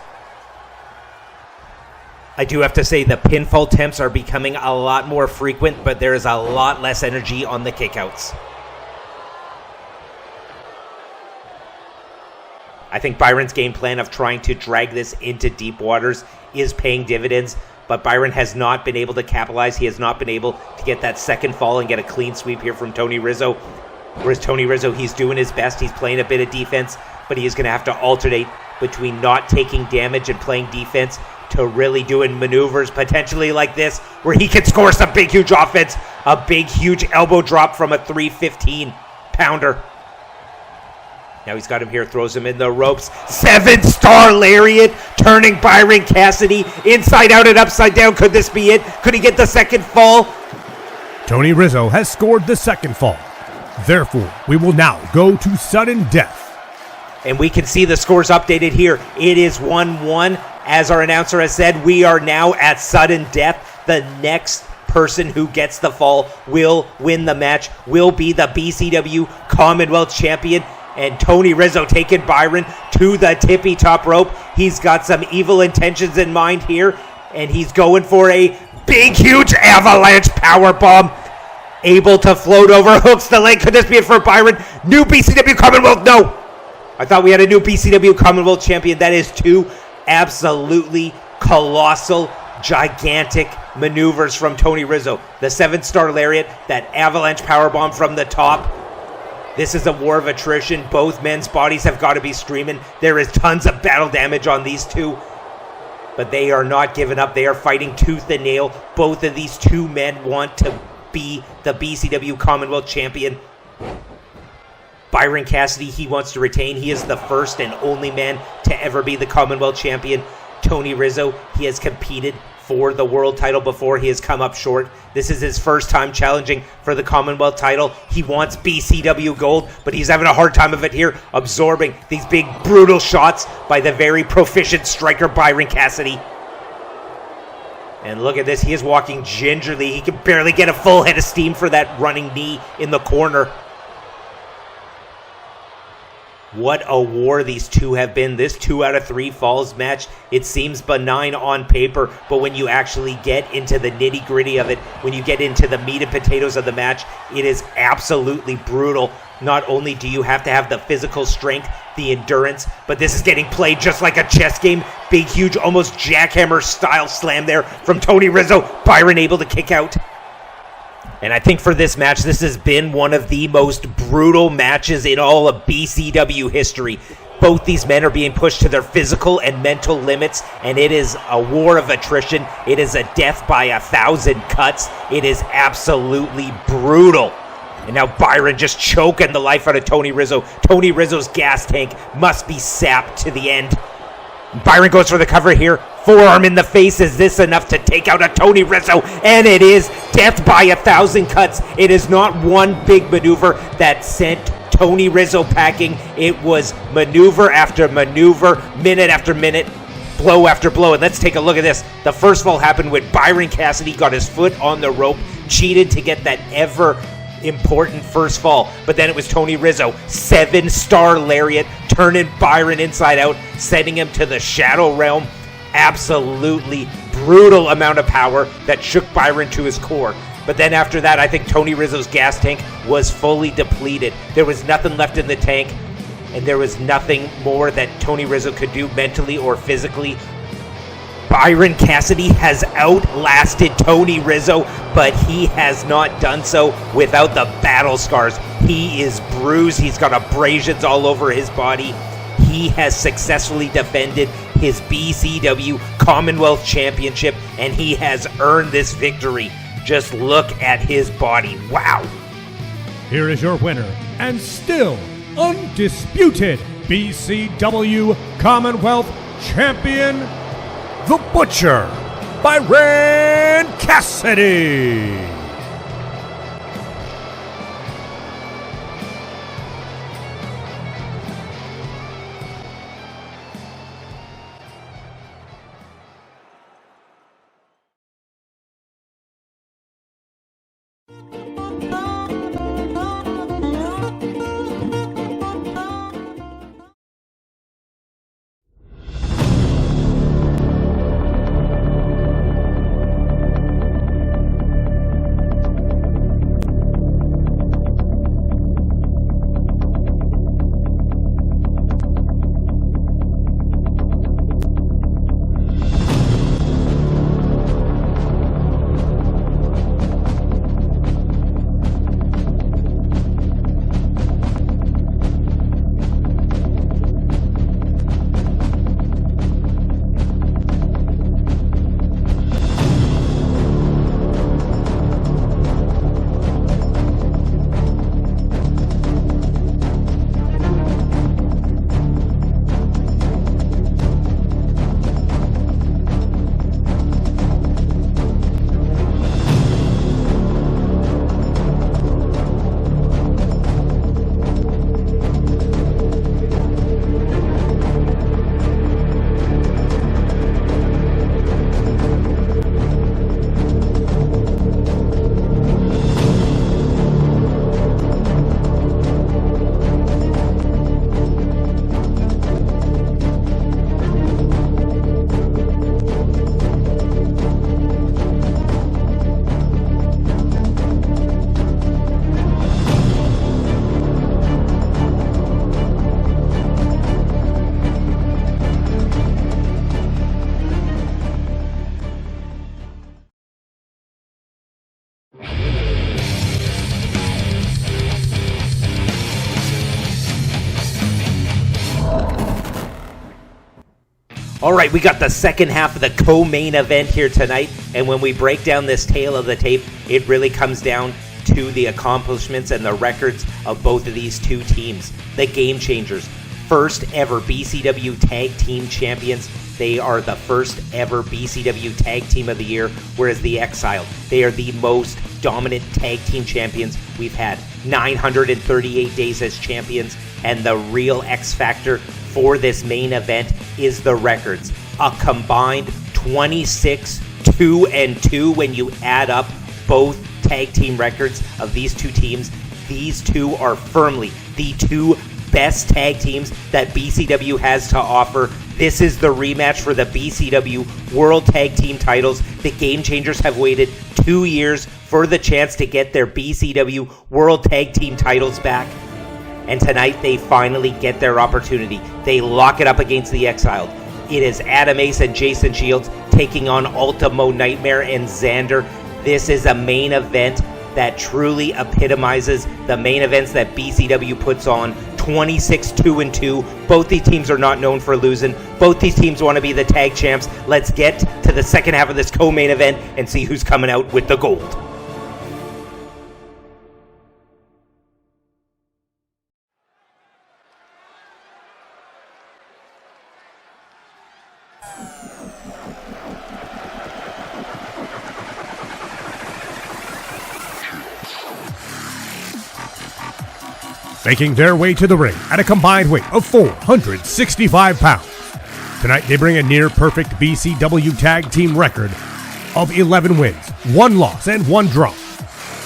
I do have to say the pinfall attempts are becoming a lot more frequent, but there is a lot less energy on the kickouts. I think Byron's game plan of trying to drag this into deep waters is paying dividends, but Byron has not been able to capitalize. He has not been able to get that second fall and get a clean sweep here from Tony Rizzo. Whereas Tony Rizzo, he's doing his best. He's playing a bit of defense, but he is going to have to alternate between not taking damage and playing defense to really doing maneuvers potentially like this, where he can score some big, huge offense. A big, huge elbow drop from a 315-pounder. Now he's got him here, throws him in the ropes. 7-star lariat, turning Byron Cassidy inside out and upside down. Could this be it? Could he get the second fall? Tony Rizzo has scored the second fall. Therefore, we will now go to sudden death. And we can see the scores updated here. It is 1-1. As our announcer has said, we are now at sudden death. The next person who gets the fall will win the match, will be the BCW Commonwealth Champion. And Tony Rizzo taking Byron to the tippy top rope. He's got some evil intentions in mind here, and he's going for a big, huge avalanche powerbomb. Able to float over, hooks the leg. Could this be it for Byron? New BCW Commonwealth? No. I thought we had a new BCW Commonwealth Champion. That is 2 absolutely colossal, gigantic maneuvers from Tony Rizzo. The 7-star lariat, that avalanche powerbomb from the top. This is a war of attrition. Both men's bodies have got to be screaming. There is tons of battle damage on these two, but they are not giving up. They are fighting tooth and nail. Both of these two men want to be the BCW Commonwealth Champion. Byron Cassidy, he wants to retain. He is the first and only man to ever be the Commonwealth champion. Tony Rizzo, he has competed for the world title before. He has come up short. This is his first time challenging for the Commonwealth title. He wants BCW gold, but he's having a hard time of it here, absorbing these big, brutal shots by the very proficient striker Byron Cassidy. And look at this. He is walking gingerly. He can barely get a full head of steam for that running knee in the corner. What a war these two have been. This 2 out of 3 falls match, it seems benign on paper, but when you actually get into the nitty-gritty of it, when you get into the meat and potatoes of the match, it is absolutely brutal. Not only do you have to have the physical strength, the endurance, but this is getting played just like a chess game. Big, huge, almost jackhammer-style slam there from Tony Rizzo. Byron able to kick out. And I think for this match, this has been one of the most brutal matches in all of BCW history. Both these men are being pushed to their physical and mental limits, and it is a war of attrition. It is a death by 1,000 cuts. It is absolutely brutal. And now Byron just choking the life out of Tony Rizzo. Tony Rizzo's gas tank must be sapped to the end. Byron goes for the cover here. Forearm in the face. Is this enough to take out a Tony Rizzo? And it is death by 1,000 cuts. It is not one big maneuver that sent Tony Rizzo packing. It was maneuver after maneuver, minute after minute, blow after blow. And let's take a look at this. The first fall happened when Byron Cassidy got his foot on the rope, cheated to get that ever important first fall, but then it was Tony Rizzo, 7-star lariat, turning Byron inside out, sending him to the shadow realm. Absolutely brutal amount of power that shook Byron to his core. But then after that, I think Tony Rizzo's gas tank was fully depleted. There was nothing left in the tank, and there was nothing more that Tony Rizzo could do mentally or physically. Byron Cassidy has outlasted Tony Rizzo, but he has not done so without the battle scars. He is bruised. He's got abrasions all over his body. He has successfully defended his BCW Commonwealth Championship, and he has earned this victory. Just look at his body. Wow. Here is your winner, and still undisputed BCW Commonwealth Champion, The Butcher, Byron Cassidy. All right, we got the second half of the co-main event here tonight, and when we break down this tale of the tape, it really comes down to the accomplishments and the records of both of these two teams. The Game Changers, first ever BCW Tag Team Champions. They are the first ever BCW Tag Team of the Year, whereas the Exiled, they are the most dominant tag team champions we've had. 938 days as champions, and the real X factor for this main event is the records. A combined 26-2-2 when you add up both tag team records of these two teams. These two are firmly the two best tag teams that BCW has to offer. This is the rematch for the BCW World Tag Team titles. The Game Changers have waited 2 years for the chance to get their BCW World Tag Team titles back. And tonight they finally get their opportunity. They lock it up against the Exiled. It is Adam Ace and Jason Shields taking on Ultimo Nightmare and Xander. This is a main event that truly epitomizes the main events that BCW puts on. 26-2-2. Both these teams are not known for losing. Both these teams want to be the tag champs. Let's get to the second half of this co-main event and see who's coming out with the gold. Making their way to the ring at a combined weight of 465 pounds. Tonight they bring a near-perfect BCW tag team record of 11 wins, 1 loss, and 1 draw.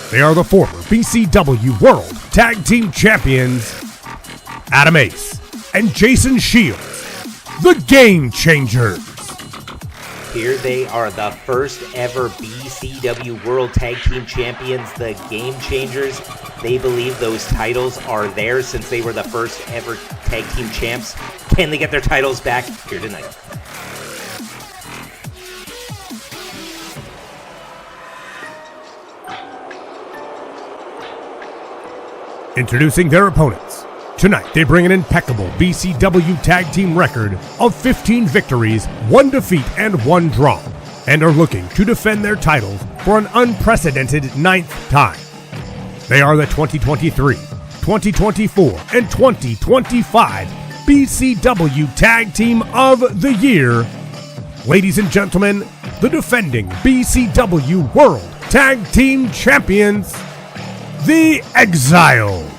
They are the former BCW World Tag Team Champions, Adam Ace and Jason Shields, the Game Changers. Here they are, the first ever BCW World Tag Team Champions, the Game Changers. They believe those titles are theirs since they were the first ever tag team champs. Can they get their titles back? Here tonight. Introducing their opponents. Tonight they bring an impeccable BCW tag team record of 15 victories, 1 defeat, and 1 draw, and are looking to defend their titles for an unprecedented 9th time. They are the 2023, 2024, and 2025 BCW Tag Team of the Year. Ladies and gentlemen, the defending BCW World Tag Team Champions, the Exiled.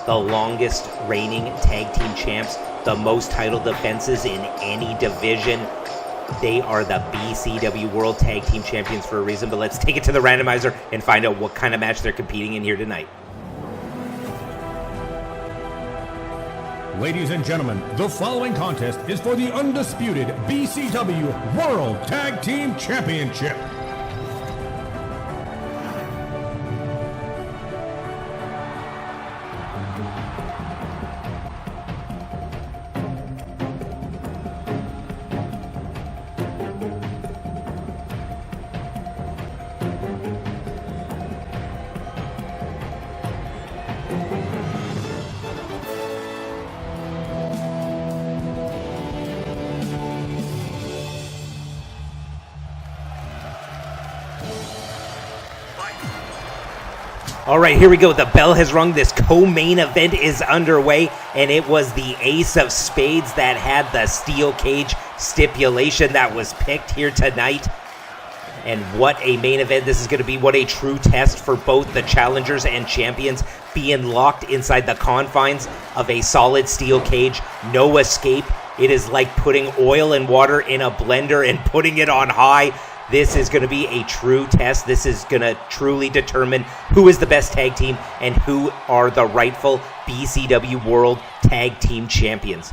The longest reigning tag team champs, the most title defenses in any division. They are the BCW World Tag Team Champions for a reason, but let's take it to the randomizer and find out what kind of match they're competing in here tonight. Ladies and gentlemen, the following contest is for the undisputed BCW World Tag Team Championship. All right, here we go. The bell has rung. This co-main event is underway, and it was the Ace of Spades that had the steel cage stipulation that was picked here tonight. And what a main event this is going to be. What a true test for both the challengers and champions, being locked inside the confines of a solid steel cage. No escape. It is like putting oil and water in a blender and putting it on high. This is going to be a true test. This is going to truly determine who is the best tag team and who are the rightful BCW World Tag Team Champions.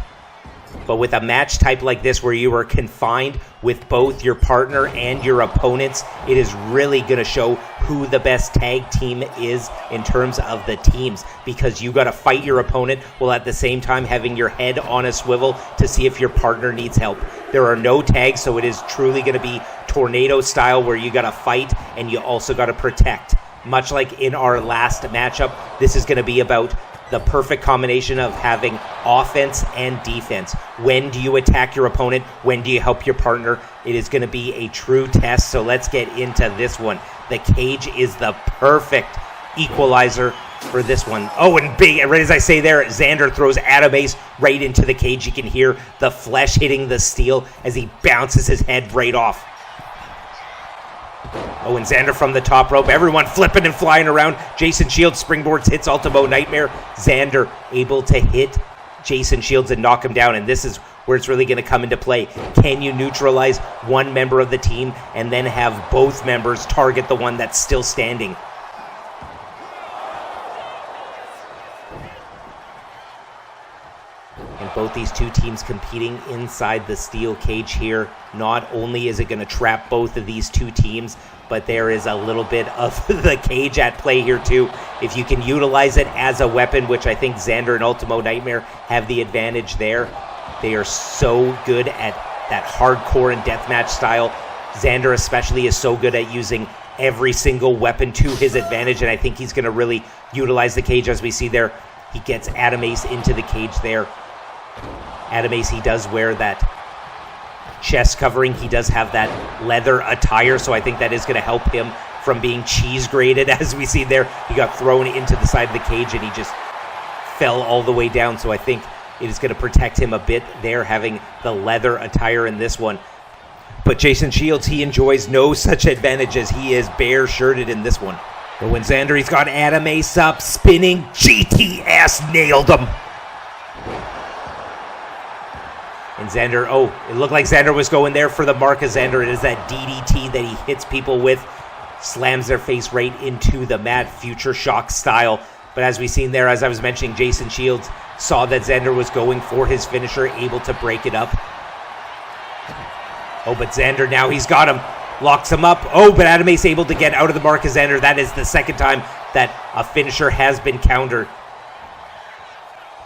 But with a match type like this where you are confined with both your partner and your opponents, it is really going to show who the best tag team is in terms of the teams, because you got to fight your opponent while at the same time having your head on a swivel to see if your partner needs help. There are no tags, so it is truly going to be tornado style where you got to fight and you also got to protect. Much like in our last matchup, this is going to be about the perfect combination of having offense and defense. When do you attack your opponent? When do you help your partner? It is going to be a true test, so let's get into this one. The cage is the perfect equalizer for this one. Oh, and big, right as I say there, Xander throws Adam Ace right into the cage. You can hear the flesh hitting the steel as he bounces his head right off. Oh, and Xander from the top rope. Everyone flipping and flying around. Jason Shields springboards, hits Ultimo Nightmare. Xander able to hit Jason Shields and knock him down. And this is where it's really going to come into play. Can you neutralize one member of the team and then have both members target the one that's still standing? And both these two teams competing inside the steel cage here. Not only is it going to trap both of these two teams, but there is a little bit of the cage at play here too. If you can utilize it as a weapon, which I think Xander and Ultimo Nightmare have the advantage there. They are so good at that hardcore and deathmatch style. Xander especially is so good at using every single weapon to his advantage, and I think he's going to really utilize the cage as we see there. He gets Adam Ace into the cage there. Adam Ace, he does wear that chest covering. He does have that leather attire, so I think that is going to help him from being cheese grated. As we see there, he got thrown into the side of the cage and he just fell all the way down, so I think it is going to protect him a bit there, having the leather attire in this one. But Jason Shields, he enjoys no such advantage as he is bare-shirted in this one. But when Xander, he's got Adam Ace up, spinning, GTS nailed him. And Xander, oh, it looked like Xander was going there for the mark of Xander. It is that DDT that he hits people with, slams their face right into the mat, Future Shock style. But as we seen there, as I was mentioning, Jason Shields saw that Xander was going for his finisher, able to break it up. Oh, but Xander now, he's got him, locks him up. Oh, but Adam Ace able to get out of the mark of Xander. That is the second time that a finisher has been countered.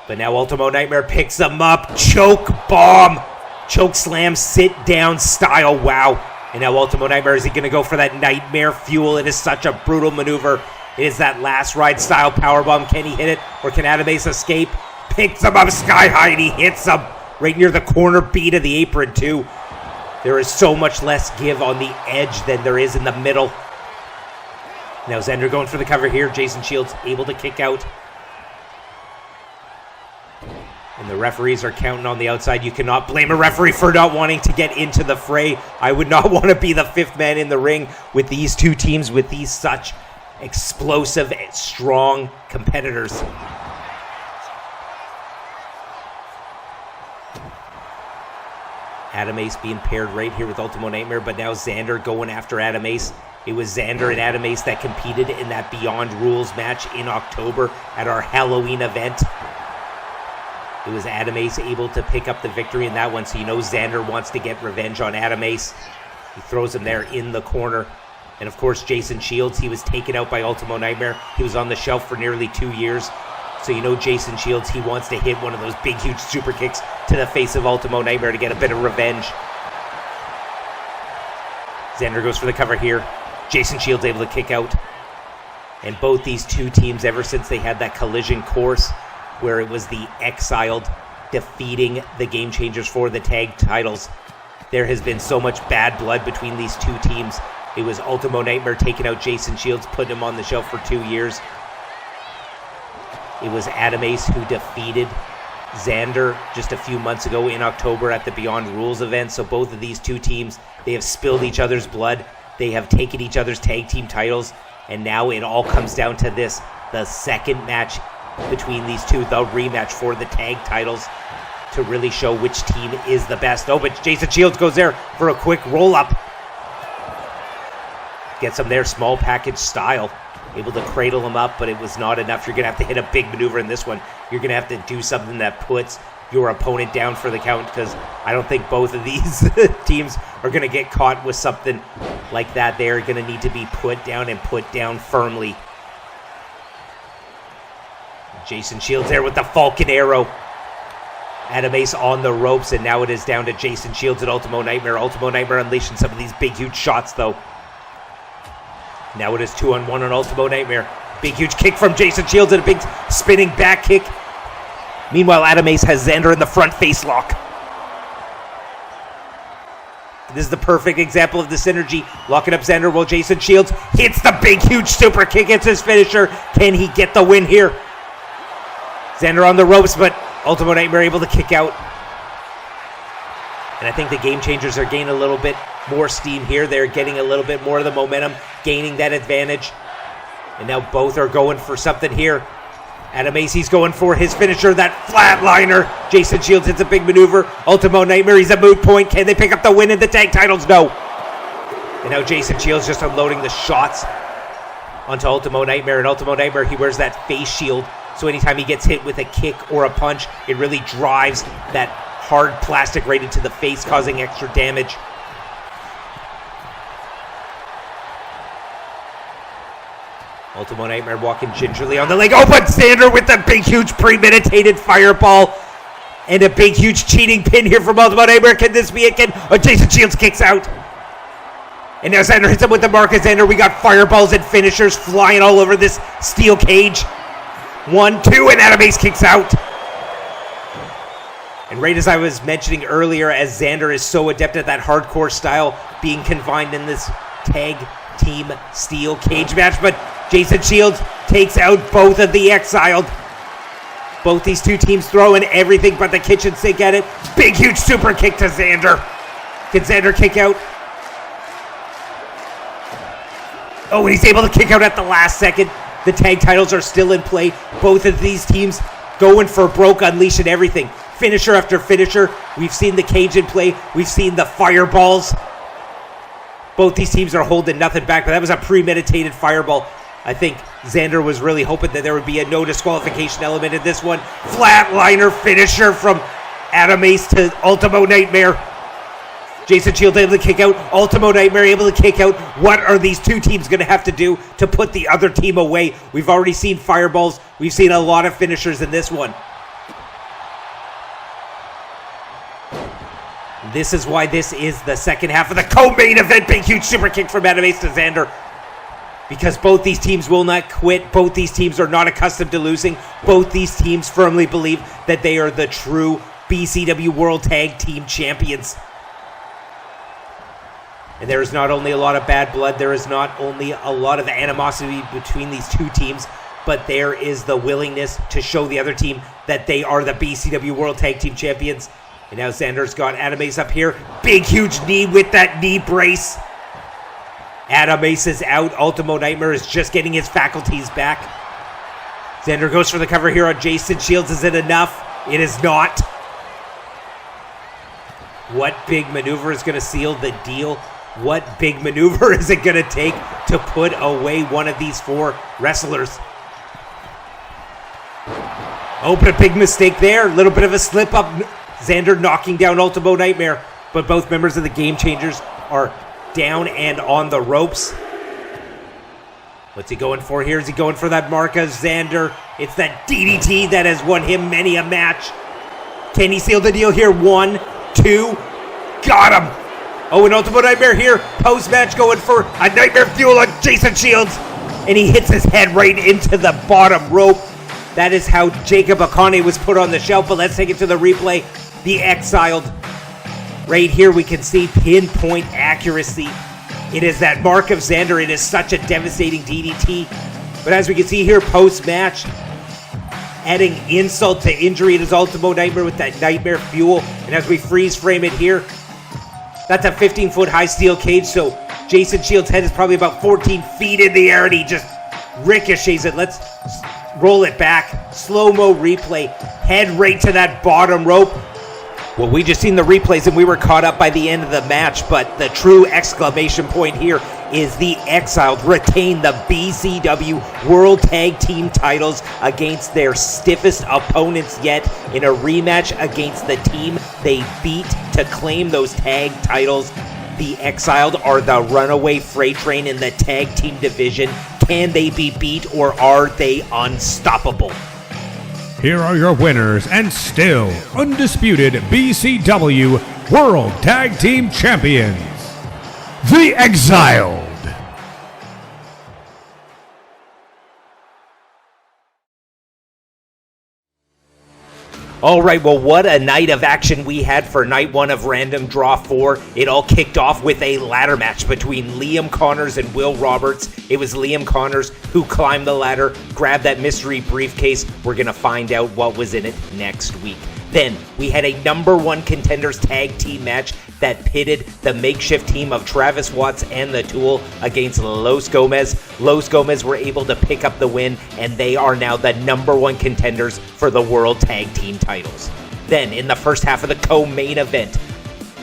But now Ultimo Nightmare picks him up. Choke bomb. Choke slam, sit down style. Wow. And now Ultimo Nightmare, is he going to go for that Nightmare Fuel? It is such a brutal maneuver. It is that last ride style powerbomb. Can he hit it? Or can Adam Ace escape? Picks him up sky high and he hits him right near the corner beat of the apron too. There is so much less give on the edge than there is in the middle. Now Xander going for the cover here. Jason Shields able to kick out. And the referees are counting on the outside. You cannot blame a referee for not wanting to get into the fray. I would not want to be the fifth man in the ring with these two teams, with these such explosive, strong competitors. Adam Ace being paired right here with Ultimo Nightmare, but now Xander going after Adam Ace. It was Xander and Adam Ace that competed in that Beyond Rules match in October at our Halloween event. It was Adam Ace able to pick up the victory in that one, so you know Xander wants to get revenge on Adam Ace. He throws him there in the corner. And of course, Jason Shields, he was taken out by Ultimo Nightmare. He was on the shelf for nearly 2 years. So you know Jason Shields, he wants to hit one of those big, huge super kicks to the face of Ultimo Nightmare to get a bit of revenge. Xander goes for the cover here. Jason Shields able to kick out. And both these two teams, ever since they had that collision course, where it was the Exiled defeating the Game Changers for the tag titles, there has been so much bad blood between these two teams. It was Ultimo Nightmare taking out Jason Shields, putting him on the shelf for 2 years. It was Adam Ace who defeated Xander just a few months ago in October at the Beyond Rules event. So both of these two teams, they have spilled each other's blood. They have taken each other's tag team titles. And now it all comes down to this, the second match between these two, the rematch for the tag titles, to really show which team is the best. Oh, but Jason Shields goes there for a quick roll-up. Gets him there, small package style. Able to cradle him up, but it was not enough. You're going to have to hit a big maneuver in this one. You're going to have to do something that puts your opponent down for the count, because I don't think both of these teams are going to get caught with something like that. They are going to need to be put down and put down firmly. Jason Shields there with the Falcon Arrow. Adam Ace on the ropes, and now it is down to Jason Shields and Ultimo Nightmare. Ultimo Nightmare unleashing some of these big, huge shots, though. Now it is 2-on-1 on Ultimo Nightmare. Big, huge kick from Jason Shields and a big spinning back kick. Meanwhile, Adam Ace has Xander in the front face lock. This is the perfect example of the synergy. Locking up Xander while Jason Shields hits the big, huge super kick. It's his finisher. Can he get the win here? Xander on the ropes, but Ultimo Nightmare able to kick out. And I think the Game Changers are gaining a little bit more steam here. They're getting a little bit more of the momentum, gaining that advantage. And now both are going for something here. Adam Acey's going for his finisher, that flatliner. Jason Shields hits a big maneuver. Ultimo Nightmare, he's a moot point. Can they pick up the win in the tag titles? No. And now Jason Shields just unloading the shots onto Ultimo Nightmare. And Ultimo Nightmare, he wears that face shield. So anytime he gets hit with a kick or a punch, it really drives that hard plastic right into the face, causing extra damage. Ultimo Nightmare walking gingerly on the leg. Oh, but Xander with the big, huge, premeditated fireball. And a big, huge cheating pin here from Ultimo Nightmare. Can this be it? Jason Shields kicks out. And now Xander hits him with the mark of Xander. We got fireballs and finishers flying all over this steel cage. 1, 2, and Adam Ace kicks out. And right as I was mentioning earlier, as Xander is so adept at that hardcore style, being confined in this tag team steel cage match, but Jason Shields takes out both of the Exiled. Both these two teams throwing everything but the kitchen sink at it. Big, huge super kick to Xander. Can Xander kick out? Oh, and he's able to kick out at the last second. The tag titles are still in play. Both of these teams going for broke, unleashing everything. Finisher after finisher. We've seen the cage in play. We've seen the fireballs. Both these teams are holding nothing back, but that was a premeditated fireball. I think Xander was really hoping that there would be a no disqualification element in this one. Flatliner finisher from Adam Ace to Ultimo Nightmare. Jason Shields able to kick out. Ultimo Nightmare able to kick out. What are these two teams going to have to do to put the other team away? We've already seen fireballs. We've seen a lot of finishers in this one. This is why this is the second half of the co-main event. Big, huge super kick from Adam Ace to Xander. Because both these teams will not quit. Both these teams are not accustomed to losing. Both these teams firmly believe that they are the true BCW World Tag Team Champions. And there is not only a lot of bad blood, there is not only a lot of animosity between these two teams, but there is the willingness to show the other team that they are the BCW World Tag Team Champions. And now Xander's got Adam Ace up here. Big, huge knee with that knee brace. Adam Ace is out. Ultimo Nightmare is just getting his faculties back. Xander goes for the cover here on Jason Shields. Is it enough? It is not. What big maneuver is going to seal the deal? What big maneuver is it going to take to put away one of these four wrestlers? Oh, but a big mistake there. A little bit of a slip up. Xander knocking down Ultimo Nightmare. But both members of the Game Changers are down and on the ropes. What's he going for here? Is he going for that mark of Xander? It's that DDT that has won him many a match. Can he seal the deal here? 1, 2. Got him. Oh, and Ultimo Nightmare here. Post-match going for a Nightmare Fuel on Jason Shields. And he hits his head right into the bottom rope. That is how Jacob Akane was put on the shelf. But let's take it to the replay. The Exiled. Right here we can see pinpoint accuracy. It is that mark of Xander. It is such a devastating DDT. But as we can see here, post-match, adding insult to injury, it is Ultimo Nightmare with that Nightmare Fuel. And as we freeze frame it here, that's a 15-foot high steel cage, so Jason Shields' head is probably about 14 feet in the air, and he just ricochets it. Let's roll it back. Slow-mo replay. Head right to that bottom rope. Well, we just seen the replays, and we were caught up by the end of the match, but the true exclamation point here is the Exiled retain the BCW World Tag Team titles against their stiffest opponents yet in a rematch against the team they beat to claim those tag titles. The Exiled are the runaway freight train in the tag team division. Can they be beat, or are they unstoppable? Here are your winners and still undisputed BCW World Tag Team Champions, The Exiled. All right, well, what a night of action we had for night one of Random Draw 4. It all kicked off with a ladder match between Liam Connors and Will Roberts. It was Liam Connors who climbed the ladder, grabbed that mystery briefcase. We're going to find out what was in it next week. Then we had a number one contenders tag team match that pitted the makeshift team of Travis Watts and the Tool against Los Gomez. Los Gomez were able to pick up the win, and they are now the number one contenders for the World Tag Team titles. Then in the first half of the co-main event,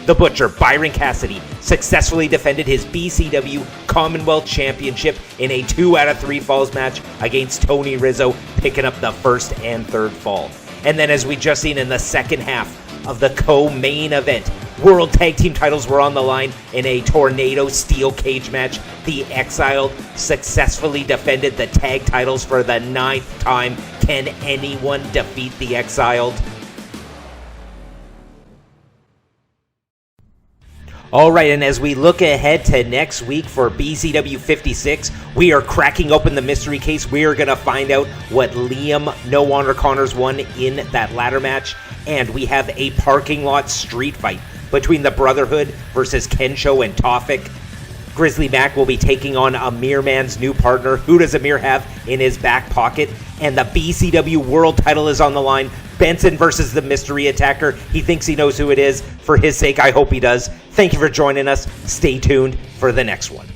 the Butcher, Byron Cassidy, successfully defended his BCW Commonwealth Championship in a 2 out of 3 falls match against Tony Rizzo, picking up the first and third fall. And then as we just seen in the second half of the co-main event, World Tag Team titles were on the line in a Tornado Steel Cage match. The Exiled successfully defended the tag titles for the 9th time. Can anyone defeat the Exiled? All right, and as we look ahead to next week for BCW 56, we are cracking open the mystery case. We are going to find out what Liam No Honor Connors won in that ladder match. And we have a parking lot street fight between the Brotherhood versus Kensho and Tofik. Grizzly Mac will be taking on Amir Man's new partner. Who does Amir have in his back pocket? And the BCW World title is on the line. Benson versus the mystery attacker. He thinks he knows who it is. For his sake, I hope he does. Thank you for joining us. Stay tuned for the next one.